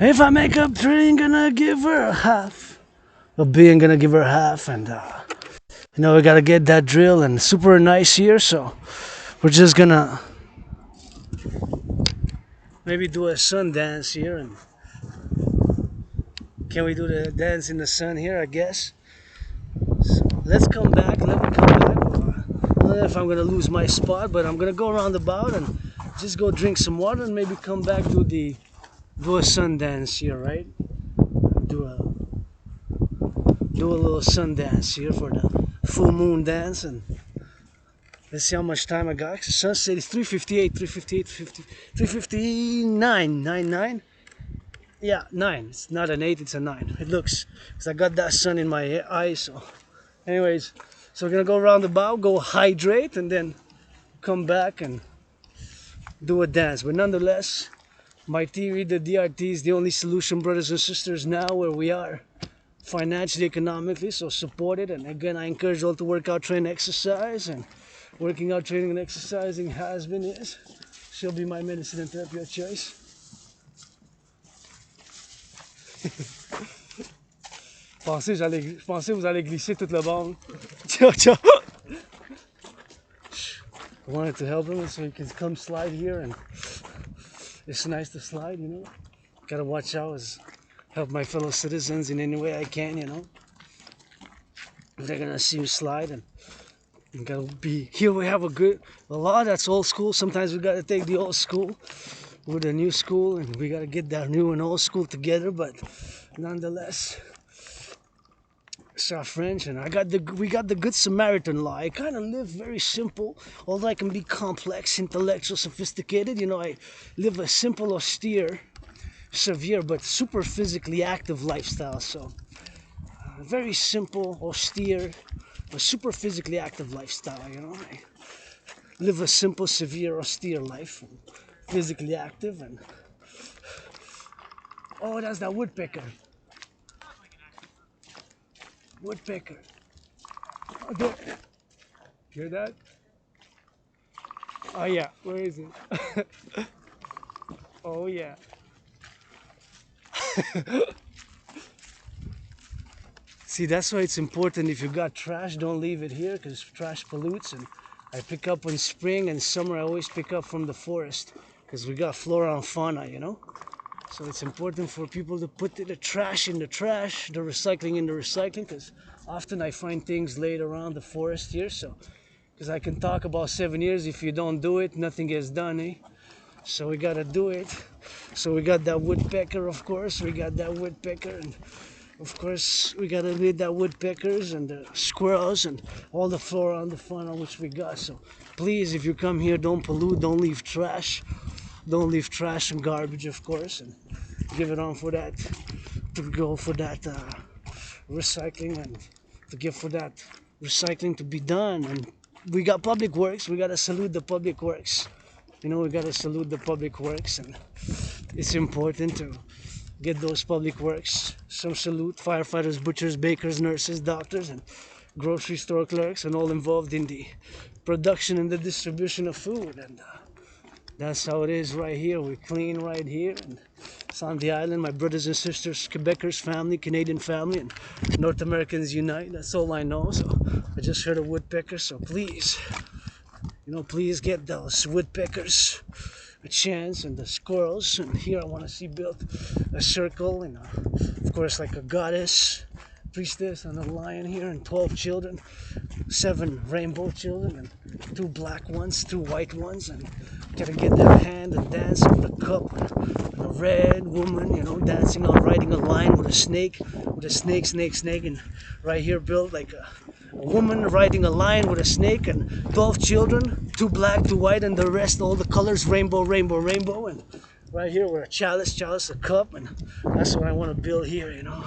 If I make up $3 million, gonna give her $500 million, gonna give her half, and you know we gotta get that drill, and super nice here, so we're just gonna maybe do a sun dance here, and can we do the dance in the sun here? I guess. So let's come back. Let me come back. I don't know if I'm gonna lose my spot, but I'm gonna go around about and just go drink some water and maybe come back to do a sun dance here, right? Do a little sun dance here for the full moon dance, and let's see how much time I got. Sunset is 3:58, 3:59, 9. Yeah, 9. It's not an 8, it's a 9. It looks, because I got that sun in my eyes. So, anyways, so we're gonna go around the bow, go hydrate, and then come back and do a dance. But nonetheless, my theory, the DRT is the only solution, brothers and sisters, now where we are financially, economically, so support it. And again, I encourage you all to work out, train, exercise, and working out, training, and exercising has been, is, shall be my medicine and therapy of choice. Je pensais vous allez glisser tout le bord. Ciao, ciao. I wanted to help him so he can come slide here, and it's nice to slide, you know. Gotta watch out, as help my fellow citizens in any way I can, you know. If they're gonna see me slide, and gotta be here. We have a lot that's old school. Sometimes we gotta take the old school with the new school, and we gotta get that new and old school together. But nonetheless, it's our French, and we got the Good Samaritan law. I kind of live very simple, although I can be complex, intellectual, sophisticated. You know, I live a simple, austere, severe, but super physically active lifestyle. So, very simple, austere, but super physically active lifestyle. You know, I live a simple, severe, austere life, and physically active. And oh, that's that woodpecker. Woodpecker. Oh, there. Hear that? Oh yeah, where is it? Oh yeah. See, that's why it's important, if you got trash, don't leave it here, because trash pollutes. And I pick up in spring and summer, I always pick up from the forest, because we got flora and fauna, you know. So it's important for people to put the trash in the trash, the recycling in the recycling, because often I find things laid around the forest here. So, because I can talk about 7 years, if you don't do it, nothing gets done, eh? So we gotta do it. So we got that woodpecker, of course. We got that woodpecker, and of course we gotta lead that woodpeckers and the squirrels and all the flora and the fauna which we got. So please, if you come here, don't pollute, don't leave trash. Don't leave trash and garbage, of course, and give it on for that, to go for that recycling, and to give for that recycling to be done. And we got public works, we gotta salute the public works. You know, we gotta salute the public works, and it's important to get those public works some salute. Firefighters, butchers, bakers, nurses, doctors, and grocery store clerks, and all involved in the production and the distribution of food. And that's how it is right here. We clean right here, and it's on the island. My brothers and sisters, Quebecers family, Canadian family, and North Americans unite. That's all I know. So I just heard a woodpecker, so please, you know, please get those woodpeckers a chance, and the squirrels. And here I want to see built a circle, and of course like a goddess, priestess, and a lion here, and 12 children, 7 rainbow children, and 2 black ones, 2 white ones, and gotta get their hand and dance with a cup, and a red woman, you know, dancing on, riding a lion with a snake, and right here built like a woman riding a lion with a snake, and 12 children, 2 black, 2 white, and the rest all the colors, rainbow, and right here we're a chalice, a cup, and that's what I want to build here, you know.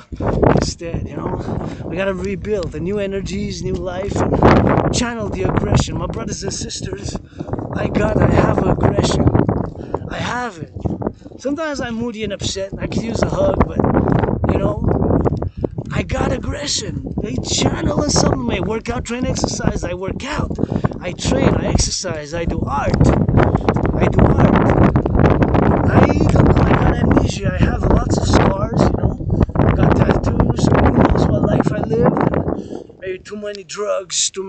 Instead, you know, we gotta rebuild the new energies, new life, and channel the aggression. My brothers and sisters, I have aggression. I have it. Sometimes I'm moody and upset, and I could use a hug, but you know, I got aggression. They channel and sublimate. Work out, train, exercise. I work out. I train, I exercise. I do art. I got amnesia. I have lots of scars, you know. Got tattoos. Who knows what life I live. Maybe too many drugs, too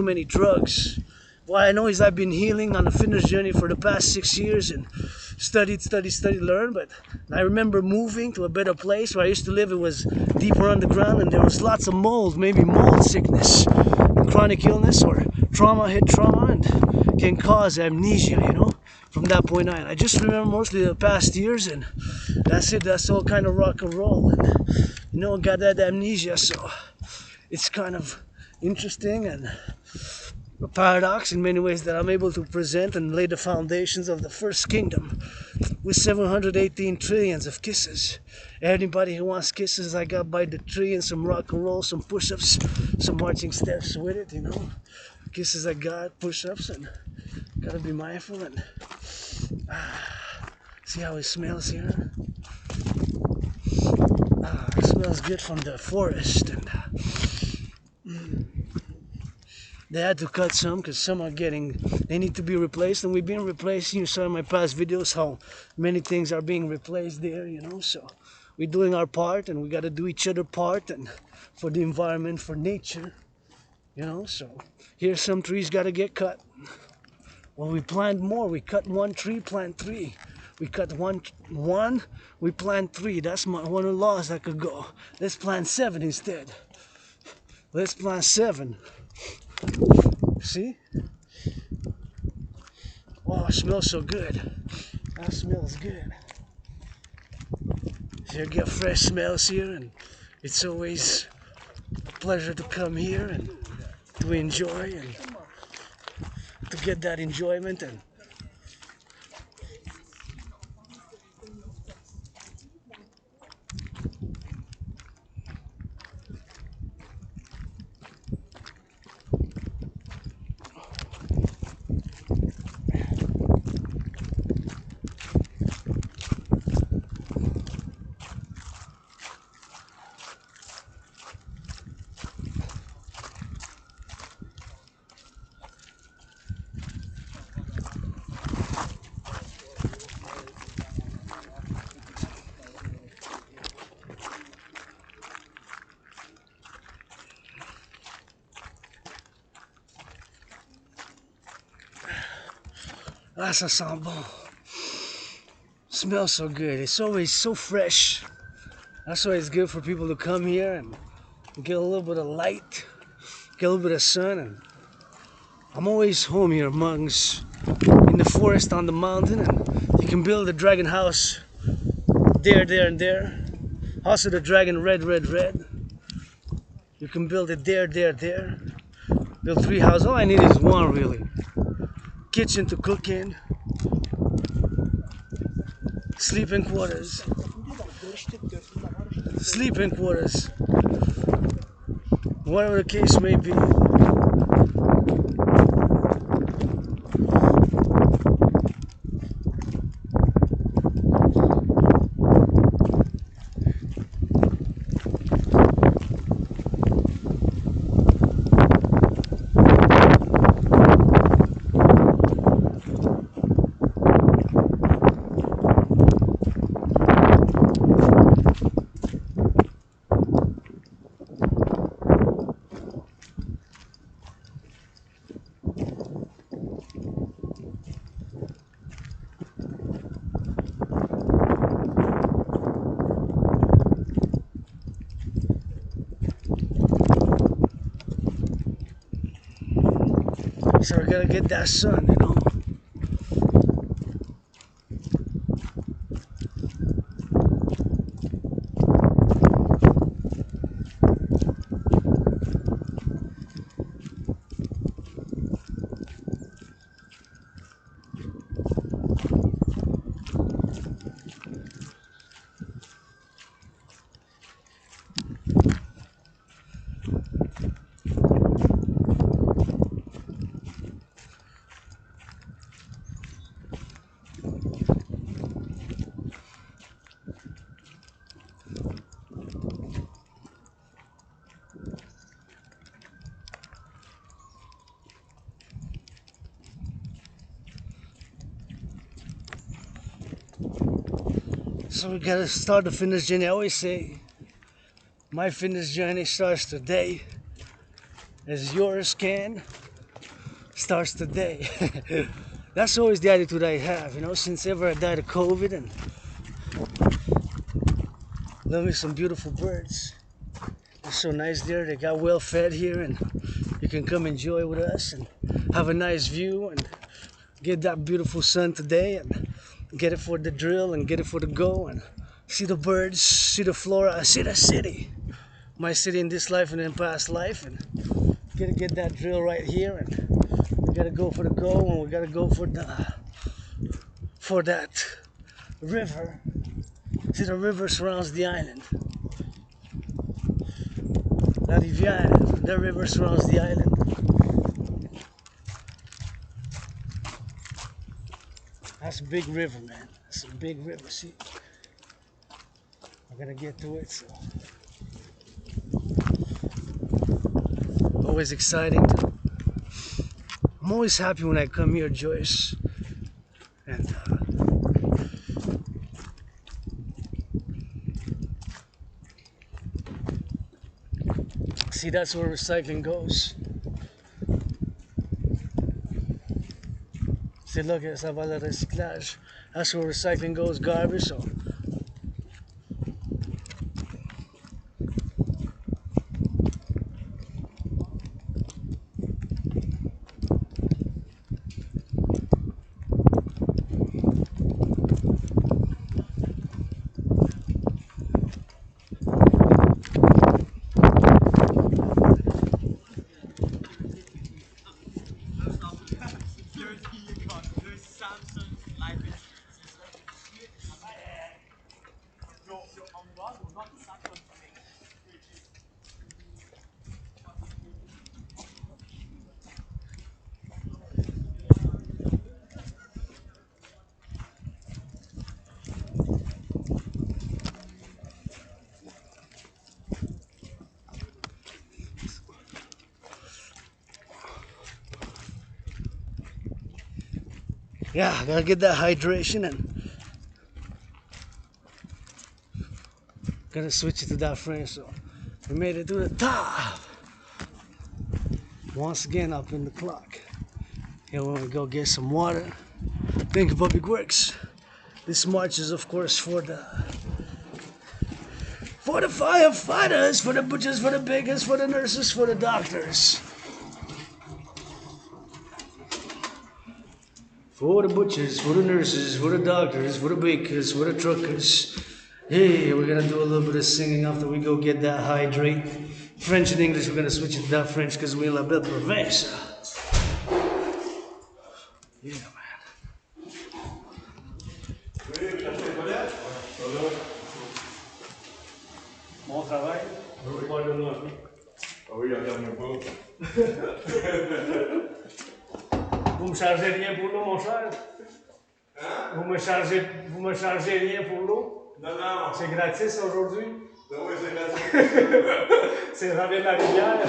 many drugs. What I know is I've been healing on a fitness journey for the past 6 years, and studied, learned. But I remember moving to a better place where I used to live. It was deeper underground, and there was lots of mold, maybe mold sickness, and chronic illness, or trauma, and can cause amnesia, you know, from that point on. I just remember mostly the past years, and that's it. That's all kind of rock and roll, and you know, got that amnesia, so it's kind of interesting and a paradox in many ways that I'm able to present and lay the foundations of the first kingdom with 718 trillions of kisses. Anybody who wants kisses, I got by the tree, and some rock and roll, some push-ups, some marching steps with it, you know. Kisses I got, push-ups, and gotta be mindful, and see how it smells here. It smells good from the forest, and they had to cut some because some are they need to be replaced, and we've been replacing. You saw in my past videos how many things are being replaced there, you know. So we're doing our part, and we got to do each other part, and for the environment, for nature, you know. So here some trees got to get cut. Well, we plant more. We cut 1 tree, plant 3. We cut one, we plant 3. That's one of the laws that could go. Let's plant 7 instead. Let's plant 7. See? Oh, it smells so good. That smells good. You get fresh smells here, and it's always a pleasure to come here and to enjoy, and to get that enjoyment. And ça sent bon. Smells so good. It's always so fresh. That's why it's good for people to come here and get a little bit of light, get a little bit of sun. And I'm always home here amongst, in the forest, on the mountain, and you can build a dragon house there, and there. House of the dragon, red. You can build it there. Build 3 houses. All I need is 1 really. Kitchen to cook in, Sleeping quarters. Sleeping quarters. Whatever the case may be. So we gotta get that sun, you know. So we gotta start the fitness journey. I always say, my fitness journey starts today, as yours can starts today. That's always the attitude I have, you know, since ever I died of COVID, and love me some beautiful birds. They're so nice there. They got well fed here, and you can come enjoy with us and have a nice view and get that beautiful sun today and get it for the drill and get it for the go and see the birds, see the flora, see the city. My city in this life and in past life, and gotta get that drill right here, and we gotta go for the go, and we gotta go for that river. See, the river surrounds the island. La Riviera, the river surrounds the island. That's a big river, man. That's a big river. See, I'm gonna get to it. So, always exciting. I'm always happy when I come here, Joyce. And see, that's where recycling goes. See, look, ça va le recyclage. That's where recycling goes, garbage. So yeah, I gotta get that hydration and gotta switch it to that French. So we made it to the top. Once again, up in the clock. Here we're gonna go get some water. Thank you, Public Works. This march is, of course, for the firefighters, for the butchers, for the bakers, for the nurses, for the doctors. For the butchers, for the nurses, for the doctors, for the bakers, for the truckers. Hey, we're gonna do a little bit of singing after we go get that hydrate. French and English, we're gonna switch it to that French because we're in la belle province. Yeah, man. travail. Oui. Pas de nom. Ah oui, regarde-moi pas. Vous me chargez rien pour l'eau, mon cher? Hein? Vous me chargez rien pour l'eau? Non, non. C'est gratis aujourd'hui? Ben oui, c'est gratuit. C'est ramené de la rivière.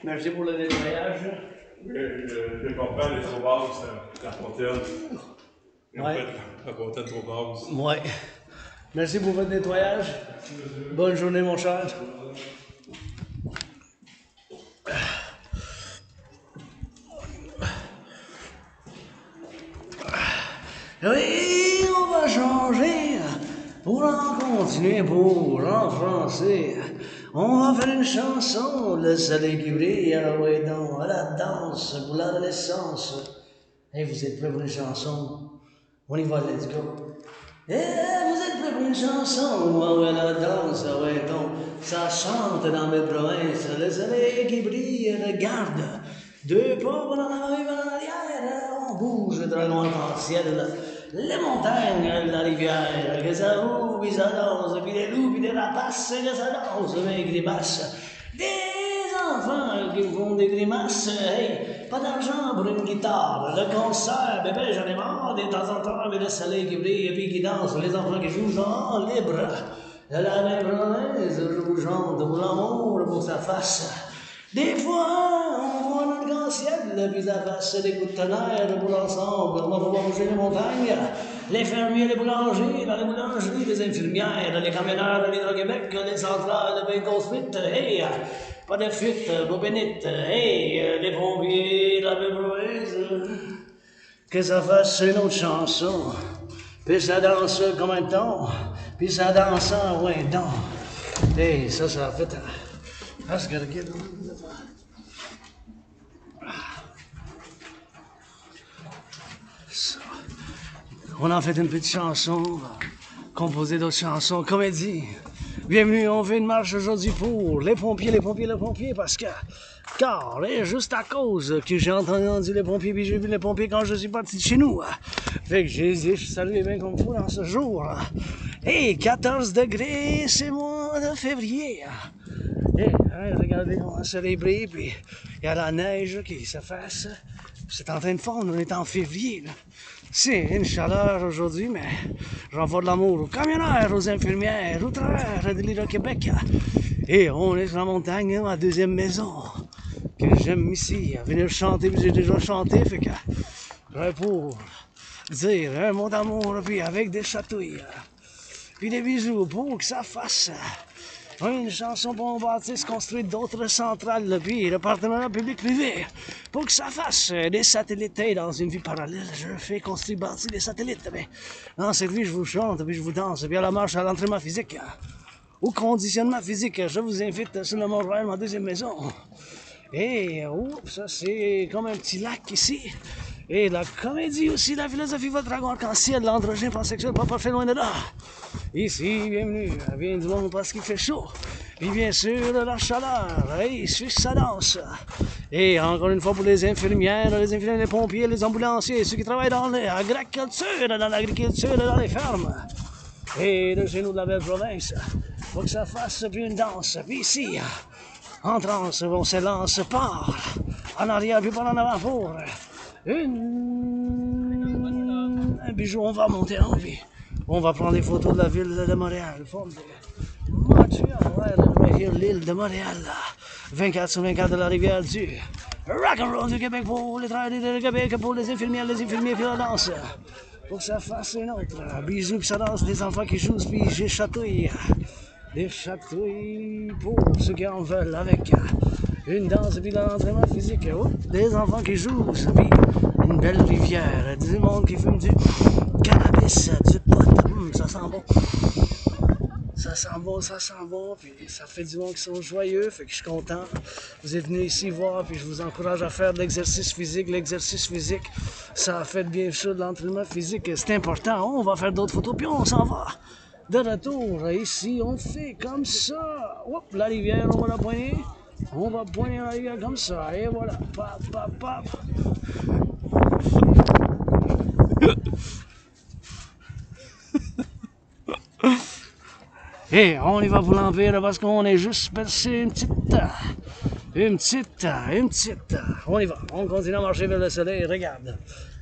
Merci pour le nettoyage. Je comprends, les trop basses, la fontaine. Ouais. La fontaine trop basse. Ouais. Merci pour votre nettoyage. Bonne journée, mon cher. Oui, on va changer pour en continuer pour en français. On va faire une chanson, le soleil qui brille, à la danse pour l'adolescence. Hey, vous êtes prêts pour une chanson? On y va, let's go. Eh, vous êtes prêts pour une chanson? Ah ouais, la danse, ah ouais, donc, ça chante dans mes provinces. Le soleil qui brille, regarde. Deux pas en avant et en arrière, on bouge dans le arc-en-ciel. Les montagnes, la rivière, que ça ouvre, puis ça danse, puis des loups, puis des rapaces, que ça danse, avec des basses. Des enfants qui font des grimaces, hey, pas d'argent pour une guitare, le concert, bébé, j'en ai marre de temps en temps, mais le soleil qui brille et puis qui danse, les enfants qui jouent genre libre. La même province, je vous chante pour l'amour, pour que ça fasse. Des fois, on voit un arc-en-ciel, puis ça fasse des coups de tonnerre pour l'ensemble. On va pouvoir bouger les montagnes, les fermiers, les boulangers, dans les boulangeries, les infirmières, les camionneurs de l'Hydro-Québec, les centrales de construites, hey, pas de fuite, bobénite, hey, les pompiers, la bébrouise, que ça fasse une autre chanson, puis ça danse comme un ton, puis ça danse en ouais, donc. Hey, ça a fait... That's gotta get a little bit of so, on a fait une petite chanson, composé d'autres chansons, comédie. Bienvenue, on fait une marche aujourd'hui pour les pompiers, parce que, car, juste à cause que j'ai entendu les pompiers, puis j'ai vu les pompiers quand je suis parti de chez nous. Fait que j'ai dit, je salue bien comme vous dans ce jour. Et 14 degrés, c'est mois de février. Hey, regardez comment le soleil brille, puis il y a la neige qui s'efface. C'est en train de fondre, on est en février. C'est une chaleur aujourd'hui, mais j'envoie de l'amour aux camionneurs, aux infirmières, aux travailleurs de l'Hydro-Québec. Et on est sur la montagne, ma deuxième maison, que j'aime ici. Venir chanter, puis j'ai déjà chanté, fait que pour dire un mot d'amour, puis avec des chatouilles, puis des bisous pour que ça fasse. Une chanson pour on bâtisse construire d'autres centrales, puis le partenariat public-privé, pour que ça fasse des satellites dans une vie parallèle. Je fais construire, bâtir des satellites, mais dans cette vie, je vous chante, puis je vous danse, puis à la marche, à l'entraînement physique, au conditionnement physique, je vous invite sur le Mont-Royal, ma deuxième maison. Et, oups, ça c'est comme un petit lac ici. Et la comédie aussi, la philosophie, votre dragon arc-en-ciel, l'androgyne pansexuel, pas parfait loin de là. Ici, bienvenue, vient du monde parce qu'il fait chaud. Puis bien sûr, la chaleur, et ça danse. Et encore une fois pour les infirmières, les pompiers, les ambulanciers, ceux qui travaillent dans l'agriculture, dans les fermes. Et de chez nous de la belle province, faut que ça fasse puis une danse. Puis ici, en transe, on se lance par en arrière puis par en avant pour un bijou. On va monter en vie. On va prendre des photos de la ville de Montréal. L'île de Montréal. 24 sur 24 de la rivière du rock'n'roll du Québec pour les travailleurs du Québec, pour les infirmières puis la danse. Pour que ça fasse une autre. Bisous que ça danse, des enfants qui jouent, puis j'ai chatouille. Des chatouilles pour ceux qui en veulent avec une danse puis de l'entraînement physique. Des enfants qui jouent, puis une belle rivière, du monde qui fume du cannabis, du pot. Ça sent bon. Ça ça sent bon, puis ça fait du monde qui sont joyeux, fait que je suis content. Vous êtes venus ici voir, puis je vous encourage à faire de l'exercice physique. L'exercice physique, ça fait bien sûr de l'entraînement physique, c'est important. On va faire d'autres photos, puis on s'en va. De retour, ici, on fait comme ça. Oups, la rivière, on va la poigner. On va poigner la rivière comme ça, et voilà. Pap, pap, pap. Et on y va pour l'Empire parce qu'on est juste percé une petite. On y va, on continue à marcher vers le soleil, regarde.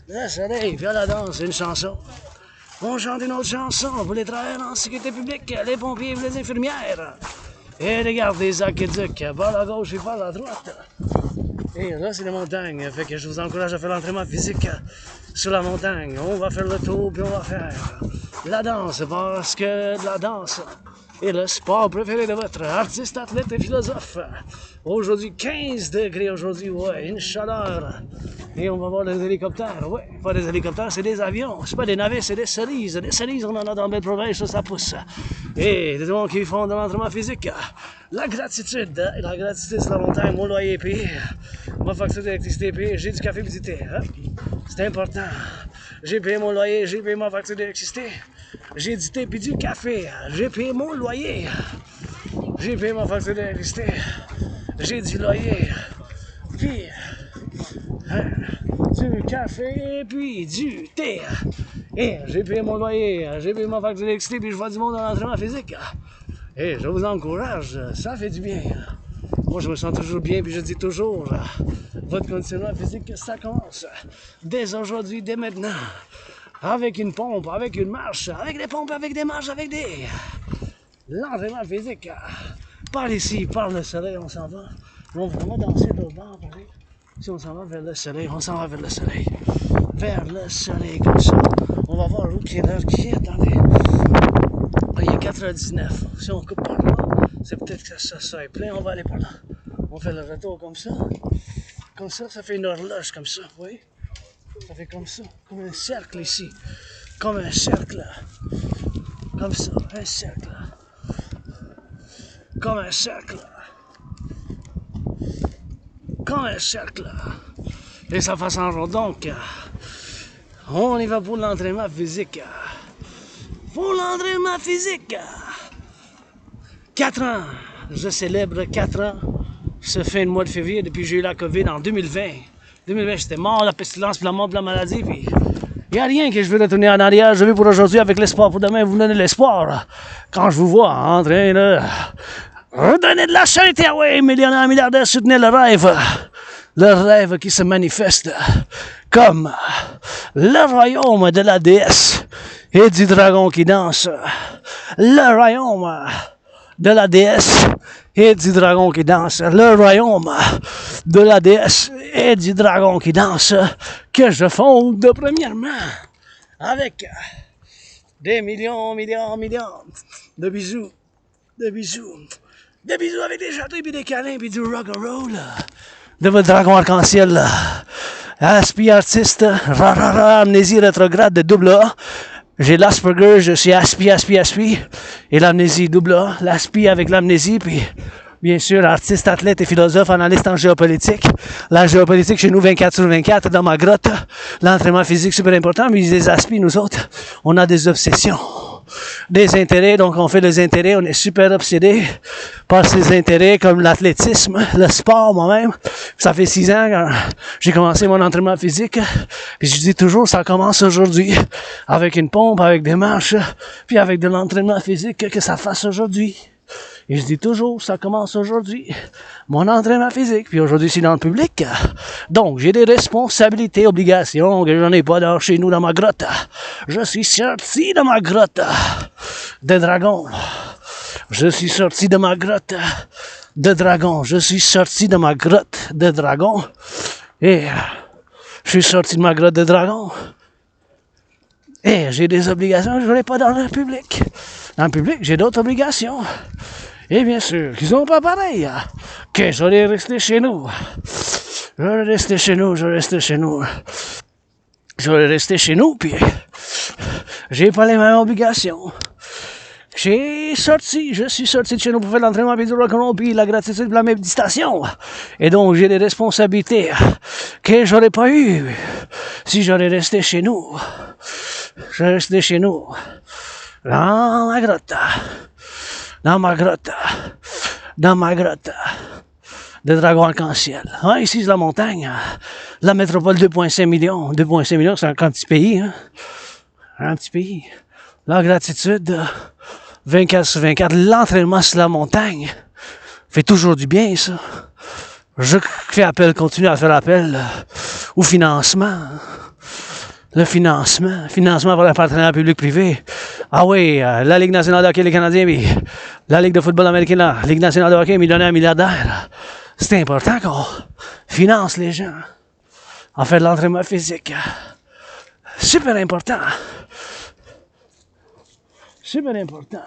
Le soleil, puis à la danse, une chanson. On chante une autre chanson pour les travailleurs en sécurité publique, les pompiers et les infirmières. Et regarde les aqueducs, par la gauche et par la droite. Et là, c'est la montagne, fait que je vous encourage à faire l'entraînement physique sur la montagne. On va faire le tour, puis on va faire la danse, parce que la danse est le sport préféré de votre artiste, athlète et philosophe. Aujourd'hui, 15 degrés aujourd'hui, ouais, une chaleur. Et on va voir des hélicoptères, ouais, pas des hélicoptères, c'est des avions. C'est pas des navets, c'est des cerises. Des cerises, on en a dans belle province, ça pousse. Et des gens qui font de l'entraînement physique. La gratitude, c'est la montagne, mon loyer est payé. Ma facture d'électricité est payée, j'ai du café et du thé. Hein? C'est important. J'ai payé mon loyer, j'ai payé ma facture d'électricité. J'ai du thé et du café. J'ai payé mon loyer. J'ai payé ma facture d'électricité. J'ai du loyer. Puis, du café puis du thé. Et j'ai payé mon loyer, j'ai payé ma facture d'électricité puis je vois du monde dans l'entraînement physique. Et je vous encourage, ça fait du bien. Moi, je me sens toujours bien, puis je dis toujours, votre conditionnement physique, ça commence dès aujourd'hui, dès maintenant, avec une pompe, avec une marche, avec des pompes, avec des marches, avec des... L'entraînement physique, par ici, par le soleil, on s'en va. On va danser de l'autre bord, si on s'en va vers le soleil, on s'en va vers le soleil. Vers le soleil, comme ça. On va voir où qui est l'heure qui est, attendez. Ah, il est 4h19. Si on coupe par là, c'est peut-être que ça est plein, on va aller par là. On fait le retour comme ça. Comme ça fait une horloge comme ça, vous voyez? Ça fait comme ça, comme un cercle ici. Comme un cercle. Comme ça, un cercle. Comme un cercle. Comme un cercle. Et ça fait en rond. Donc, on y va pour l'entraînement physique. Pour l'entraînement physique. 4 ans. Je célèbre 4 ans. Ce fin de mois de février, depuis que j'ai eu la COVID en 2020. 2020, j'étais mort, la pestilence, puis la mort, puis la maladie, puis... Il n'y a rien que je veux retourner en arrière. Je vais pour aujourd'hui avec l'espoir pour demain, vous donner l'espoir. Quand je vous vois en train de redonner de la charité, oui, millionnaire, milliardaire, soutenez le rêve. Le rêve qui se manifeste comme le royaume de la déesse et du dragon qui danse. Le royaume de la déesse et du dragon qui danse. Le royaume de la déesse et du dragon qui danse que je fonde premièrement avec des millions de bisous, de bisous avec des châteaux et des câlins et du rock'n'roll de votre dragon arc-en-ciel. Aspi artiste, amnésie rétrograde de double A. J'ai l'Asperger, je suis aspi, et l'amnésie double A, l'aspi avec l'amnésie, puis bien sûr, artiste, athlète et philosophe, analyste en géopolitique. La géopolitique chez nous, 24/24, dans ma grotte. L'entraînement physique, super important, mais les aspis, nous autres, on a des obsessions, des intérêts, donc on fait les intérêts, on est super obsédés par ces intérêts, comme l'athlétisme, le sport, moi-même. Ça fait 6 ans que j'ai commencé mon entraînement physique, puis je dis toujours, ça commence aujourd'hui, avec une pompe, avec des marches, puis avec de l'entraînement physique, que ça fasse aujourd'hui. Et je dis toujours, ça commence aujourd'hui, mon entraînement physique, puis aujourd'hui c'est dans le public. Donc, j'ai des responsabilités, obligations que j'en ai pas dans chez nous dans ma grotte. Je suis sorti de ma grotte de dragon. Je suis sorti de ma grotte de dragon. Je suis sorti de ma grotte de dragon. Et je suis sorti de ma grotte de dragon. Et j'ai des obligations que je n'ai pas dans le public. Dans le public, j'ai d'autres obligations. Et bien sûr, qu'ils sont pas pareils. Que j'aurais resté chez nous. J'aurais resté chez nous, puis j'ai pas les mêmes obligations je suis sorti de chez nous pour faire l'entraînement puis du rock'n'roll puis la gratitude pour la méditation. Et donc j'ai des responsabilités que j'aurais pas eues si j'aurais resté chez nous. J'aurais resté chez nous. Dans ma grotte. Dans ma grotte. Dans ma grotte. De dragon arc-en-ciel. Ouais, ici c'est la montagne. La métropole 2,5 millions. 2,5 millions, c'est un petit pays. Hein? Un petit pays. La gratitude. 24 sur 24, l'entraînement sur la montagne fait toujours du bien, ça. Je fais appel, continue à faire appel au financement. Le financement par le partenariat public-privé. Ah oui, la Ligue nationale de hockey, les Canadiens, puis la Ligue de football américaine, la Ligue nationale de hockey, millionnaire, milliardaire. C'est important qu'on finance les gens en fait de l'entraînement physique. Super important. Super important.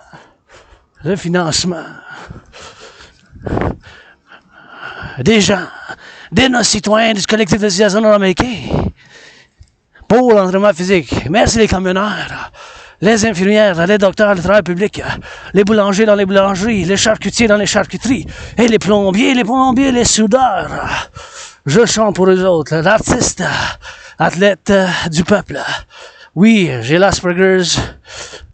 Le financement des gens, de nos citoyens du collectif de Civilisation Americain pour l'entraînement physique. Merci les camionneurs, les infirmières, les docteurs, le travail public, les boulangers dans les boulangeries, les charcutiers dans les charcuteries, et les plombiers, les soudeurs. Je chante pour eux autres, l'artiste, athlète du peuple. Oui, j'ai l'Asperger's,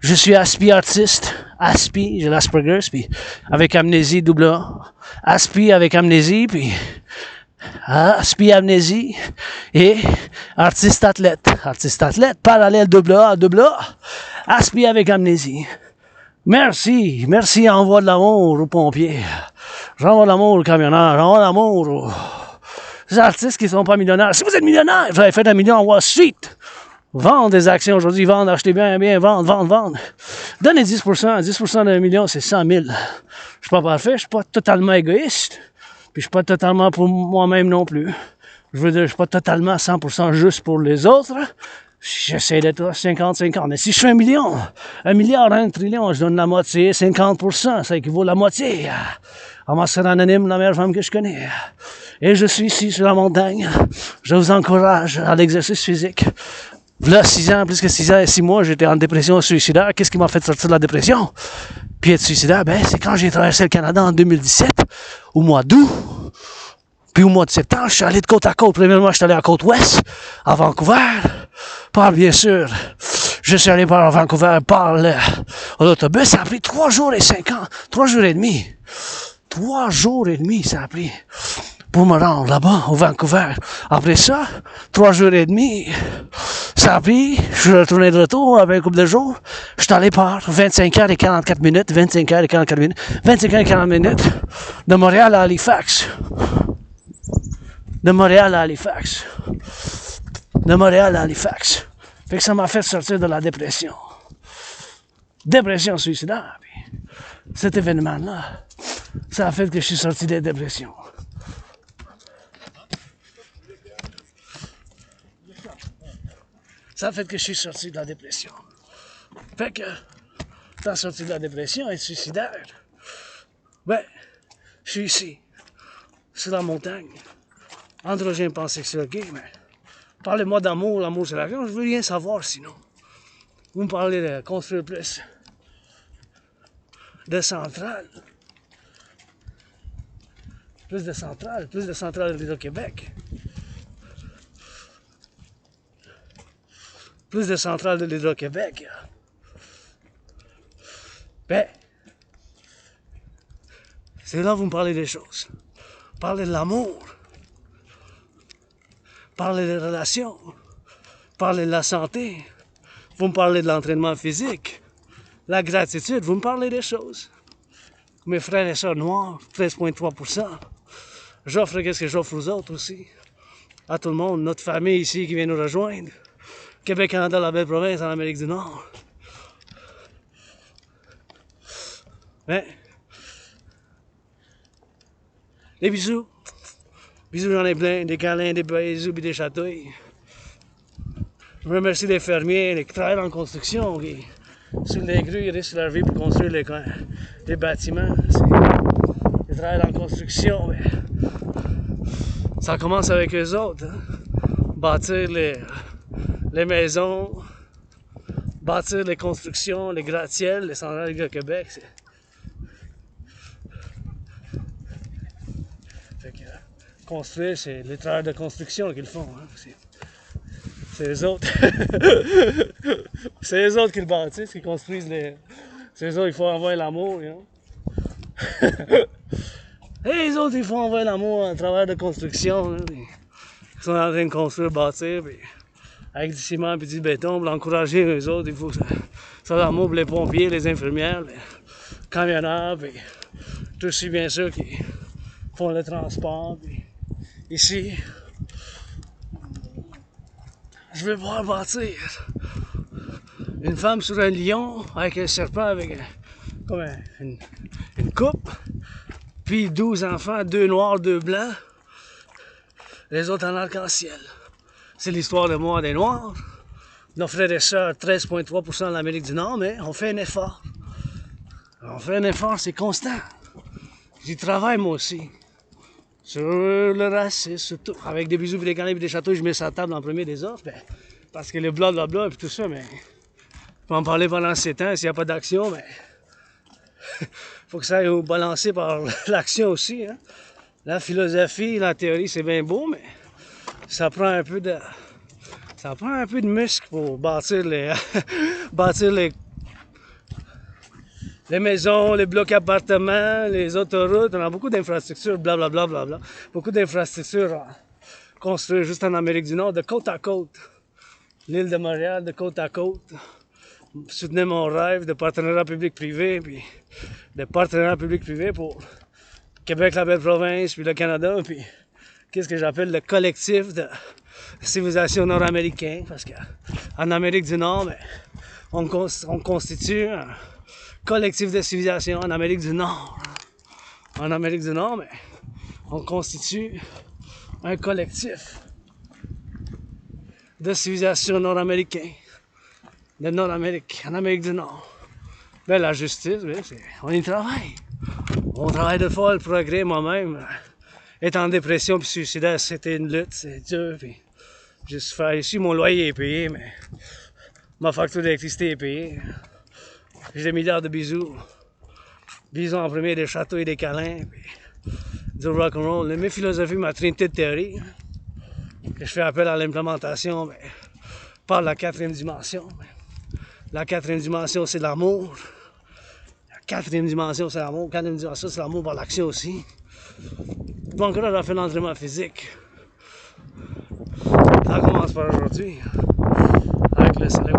je suis Aspi artiste, Aspi, j'ai l'Asperger's, puis avec amnésie double A, Aspi avec amnésie, puis Aspi amnésie, et artiste athlète, parallèle double A, Aspi avec amnésie. Merci, envoie de l'amour aux pompiers, j'envoie de l'amour aux camionneurs, j'envoie de l'amour aux artistes qui ne sont pas millionnaires. Si vous êtes millionnaire, vous avez fait 1 million en Wall Street. Vendre des actions aujourd'hui, vendre, acheter bien, vendre. Donnez 10%. 10% d'un million, c'est 100 000. Je suis pas parfait, je suis pas totalement égoïste. Puis je suis pas totalement pour moi-même non plus. Je veux dire, je suis pas totalement 100% juste pour les autres. J'essaie d'être 50-50. Mais si je fais 1 million, 1 milliard, 1 trillion, je donne la moitié, 50%, ça équivaut à la moitié. Ma soeur anonyme, la meilleure femme que je connais. Et je suis ici sur la montagne. Je vous encourage à l'exercice physique. Là, 6 ans, plus que 6 ans et 6 mois, j'étais en dépression suicidaire. Qu'est-ce qui m'a fait sortir de la dépression? Puis être suicidaire, c'est quand j'ai traversé le Canada en 2017, au mois d'août, puis au mois de septembre, je suis allé de côte à côte. Premièrement, je suis allé à côte-ouest, à Vancouver, bien sûr, je suis allé par Vancouver par l'autobus. Ça a pris 3 jours et 5 ans, 3 jours et demi. 3 jours et demi, ça a pris pour me rendre là-bas, au Vancouver. Après ça, 3 jours et demi, ça a pris, je suis retourné de retour avec un couple de jours, je suis allé par 25 heures et 44 minutes, 25 heures et 40 minutes, de Montréal à Halifax. De Montréal à Halifax. Fait que ça m'a fait sortir de la dépression. Dépression suicidaire. Puis cet événement-là, ça a fait que je suis sorti des dépressions. Ça a fait que je suis sorti de la dépression. Fait que, t'as sorti de la dépression et suicidaire. Je suis ici, sur la montagne, androgyne pansexuel gay, mais parlez-moi d'amour, l'amour c'est la vie, je veux rien savoir sinon. Vous me parlez de construire plus de centrales. Plus de centrales de l'Hydro-Québec. Plus de centrales de l'Hydro-Québec. C'est là que vous me parlez des choses. Parlez de l'amour. Parlez des relations. Parlez de la santé. Vous me parlez de l'entraînement physique. La gratitude. Vous me parlez des choses. Mes frères et sœurs noirs, 13,3%. J'offre qu'est-ce que j'offre aux autres aussi. À tout le monde, notre famille ici qui vient nous rejoindre. Québec, Canada, la belle province en Amérique du Nord. Des bisous. Bisous, j'en ai plein. Des câlins, des bisous et des chatouilles. Je remercie les fermiers, les qui travaillent en construction, qui, sur les grues, ils risquent leur vie pour construire les bâtiments. Ils travaillent en construction, mais ça commence avec eux autres. Hein? Bâtir les maisons, bâtir les constructions, les gratte-ciels, les centrales de Québec. Fait que, construire, c'est les travailleurs de construction qui le font. Hein. C'est eux autres. C'est eux autres qui le bâtissent, qui construisent les. C'est eux autres, il faut envoyer l'amour. You know? Et les autres, ils font envoyer l'amour en travail de construction. Là, ils sont en train de construire, bâtir, puis avec du ciment et du béton, pour encourager eux autres. Il faut que ça l'amour pour les pompiers, les infirmières, les camionneurs, puis tout aussi bien sûr qui font le transport. Puis ici, je vais voir bâtir une femme sur un lion avec un serpent avec comme une coupe, puis 12 enfants, 2 noirs, 2 blancs, les autres en arc-en-ciel. C'est l'histoire de moi des Noirs. Nos frères et sœurs, 13,3% de l'Amérique du Nord, mais on fait un effort. On fait un effort, c'est constant. J'y travaille moi aussi. Sur le racisme, surtout. Avec des bisous, puis des câlins, puis des châteaux, je mets ça à table en premier des offres. Ben, parce que le blablabla, puis tout ça, mais je peux en parler pendant 7 ans s'il n'y a pas d'action, mais faut que ça aille balancer par l'action aussi. Hein. La philosophie, la théorie, c'est bien beau, mais ça prend un peu de muscle pour bâtir les maisons, les blocs appartements, les autoroutes. On a beaucoup d'infrastructures, blablabla, bla, bla, bla. Beaucoup d'infrastructures construites juste en Amérique du Nord, de côte à côte. L'île de Montréal, de côte à côte. Soutenez mon rêve de partenariat public-privé, puis de partenariat public-privé pour Québec, la belle province, puis le Canada, puis qu'est-ce que j'appelle le collectif de civilisation nord-américain, parce qu'en Amérique du Nord, ben, on constitue un collectif de civilisation en Amérique du Nord. En Amérique du Nord, ben, on constitue un collectif de civilisation nord-américain, de Nord-Amérique, en Amérique du Nord. Ben, la justice, ben, on y travaille. On travaille de fois le progrès, moi-même. Être en dépression puis suicidaire, c'était une lutte, c'est dur. Puis juste faire ici, mon loyer est payé, mais ma facture d'électricité est payée. J'ai des milliards de bisous. Bisous en premier, des châteaux et des câlins, puis du rock'n'roll. Mes philosophies, ma trinité de théorie, que je fais appel à l'implémentation ben, par la 4e dimension. La 4e dimension, c'est l'amour. La 4e dimension, c'est l'amour. La 4e dimension, c'est l'amour par l'action aussi. Bon, encore là, j'ai fait l'entraînement physique. Ça commence par aujourd'hui. Avec le soleil.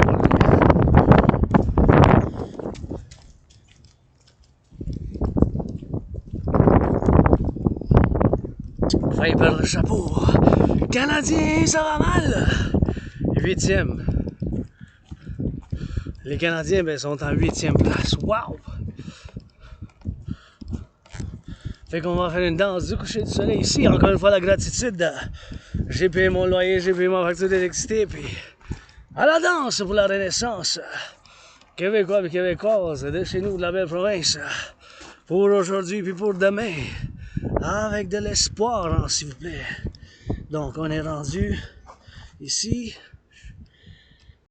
Faille perdre le chapeau. Canadiens, ça va mal. 8e. Les Canadiens ben, sont en 8e place. Wow! Fait qu'on va faire une danse du coucher du soleil ici. Encore une fois, la gratitude. J'ai payé mon loyer, j'ai payé ma facture d'électricité. Puis à la danse pour la Renaissance. Québécois et Québécoises de chez nous, de la belle province. Pour aujourd'hui puis pour demain. Avec de l'espoir, hein, s'il vous plaît. Donc, on est rendu ici.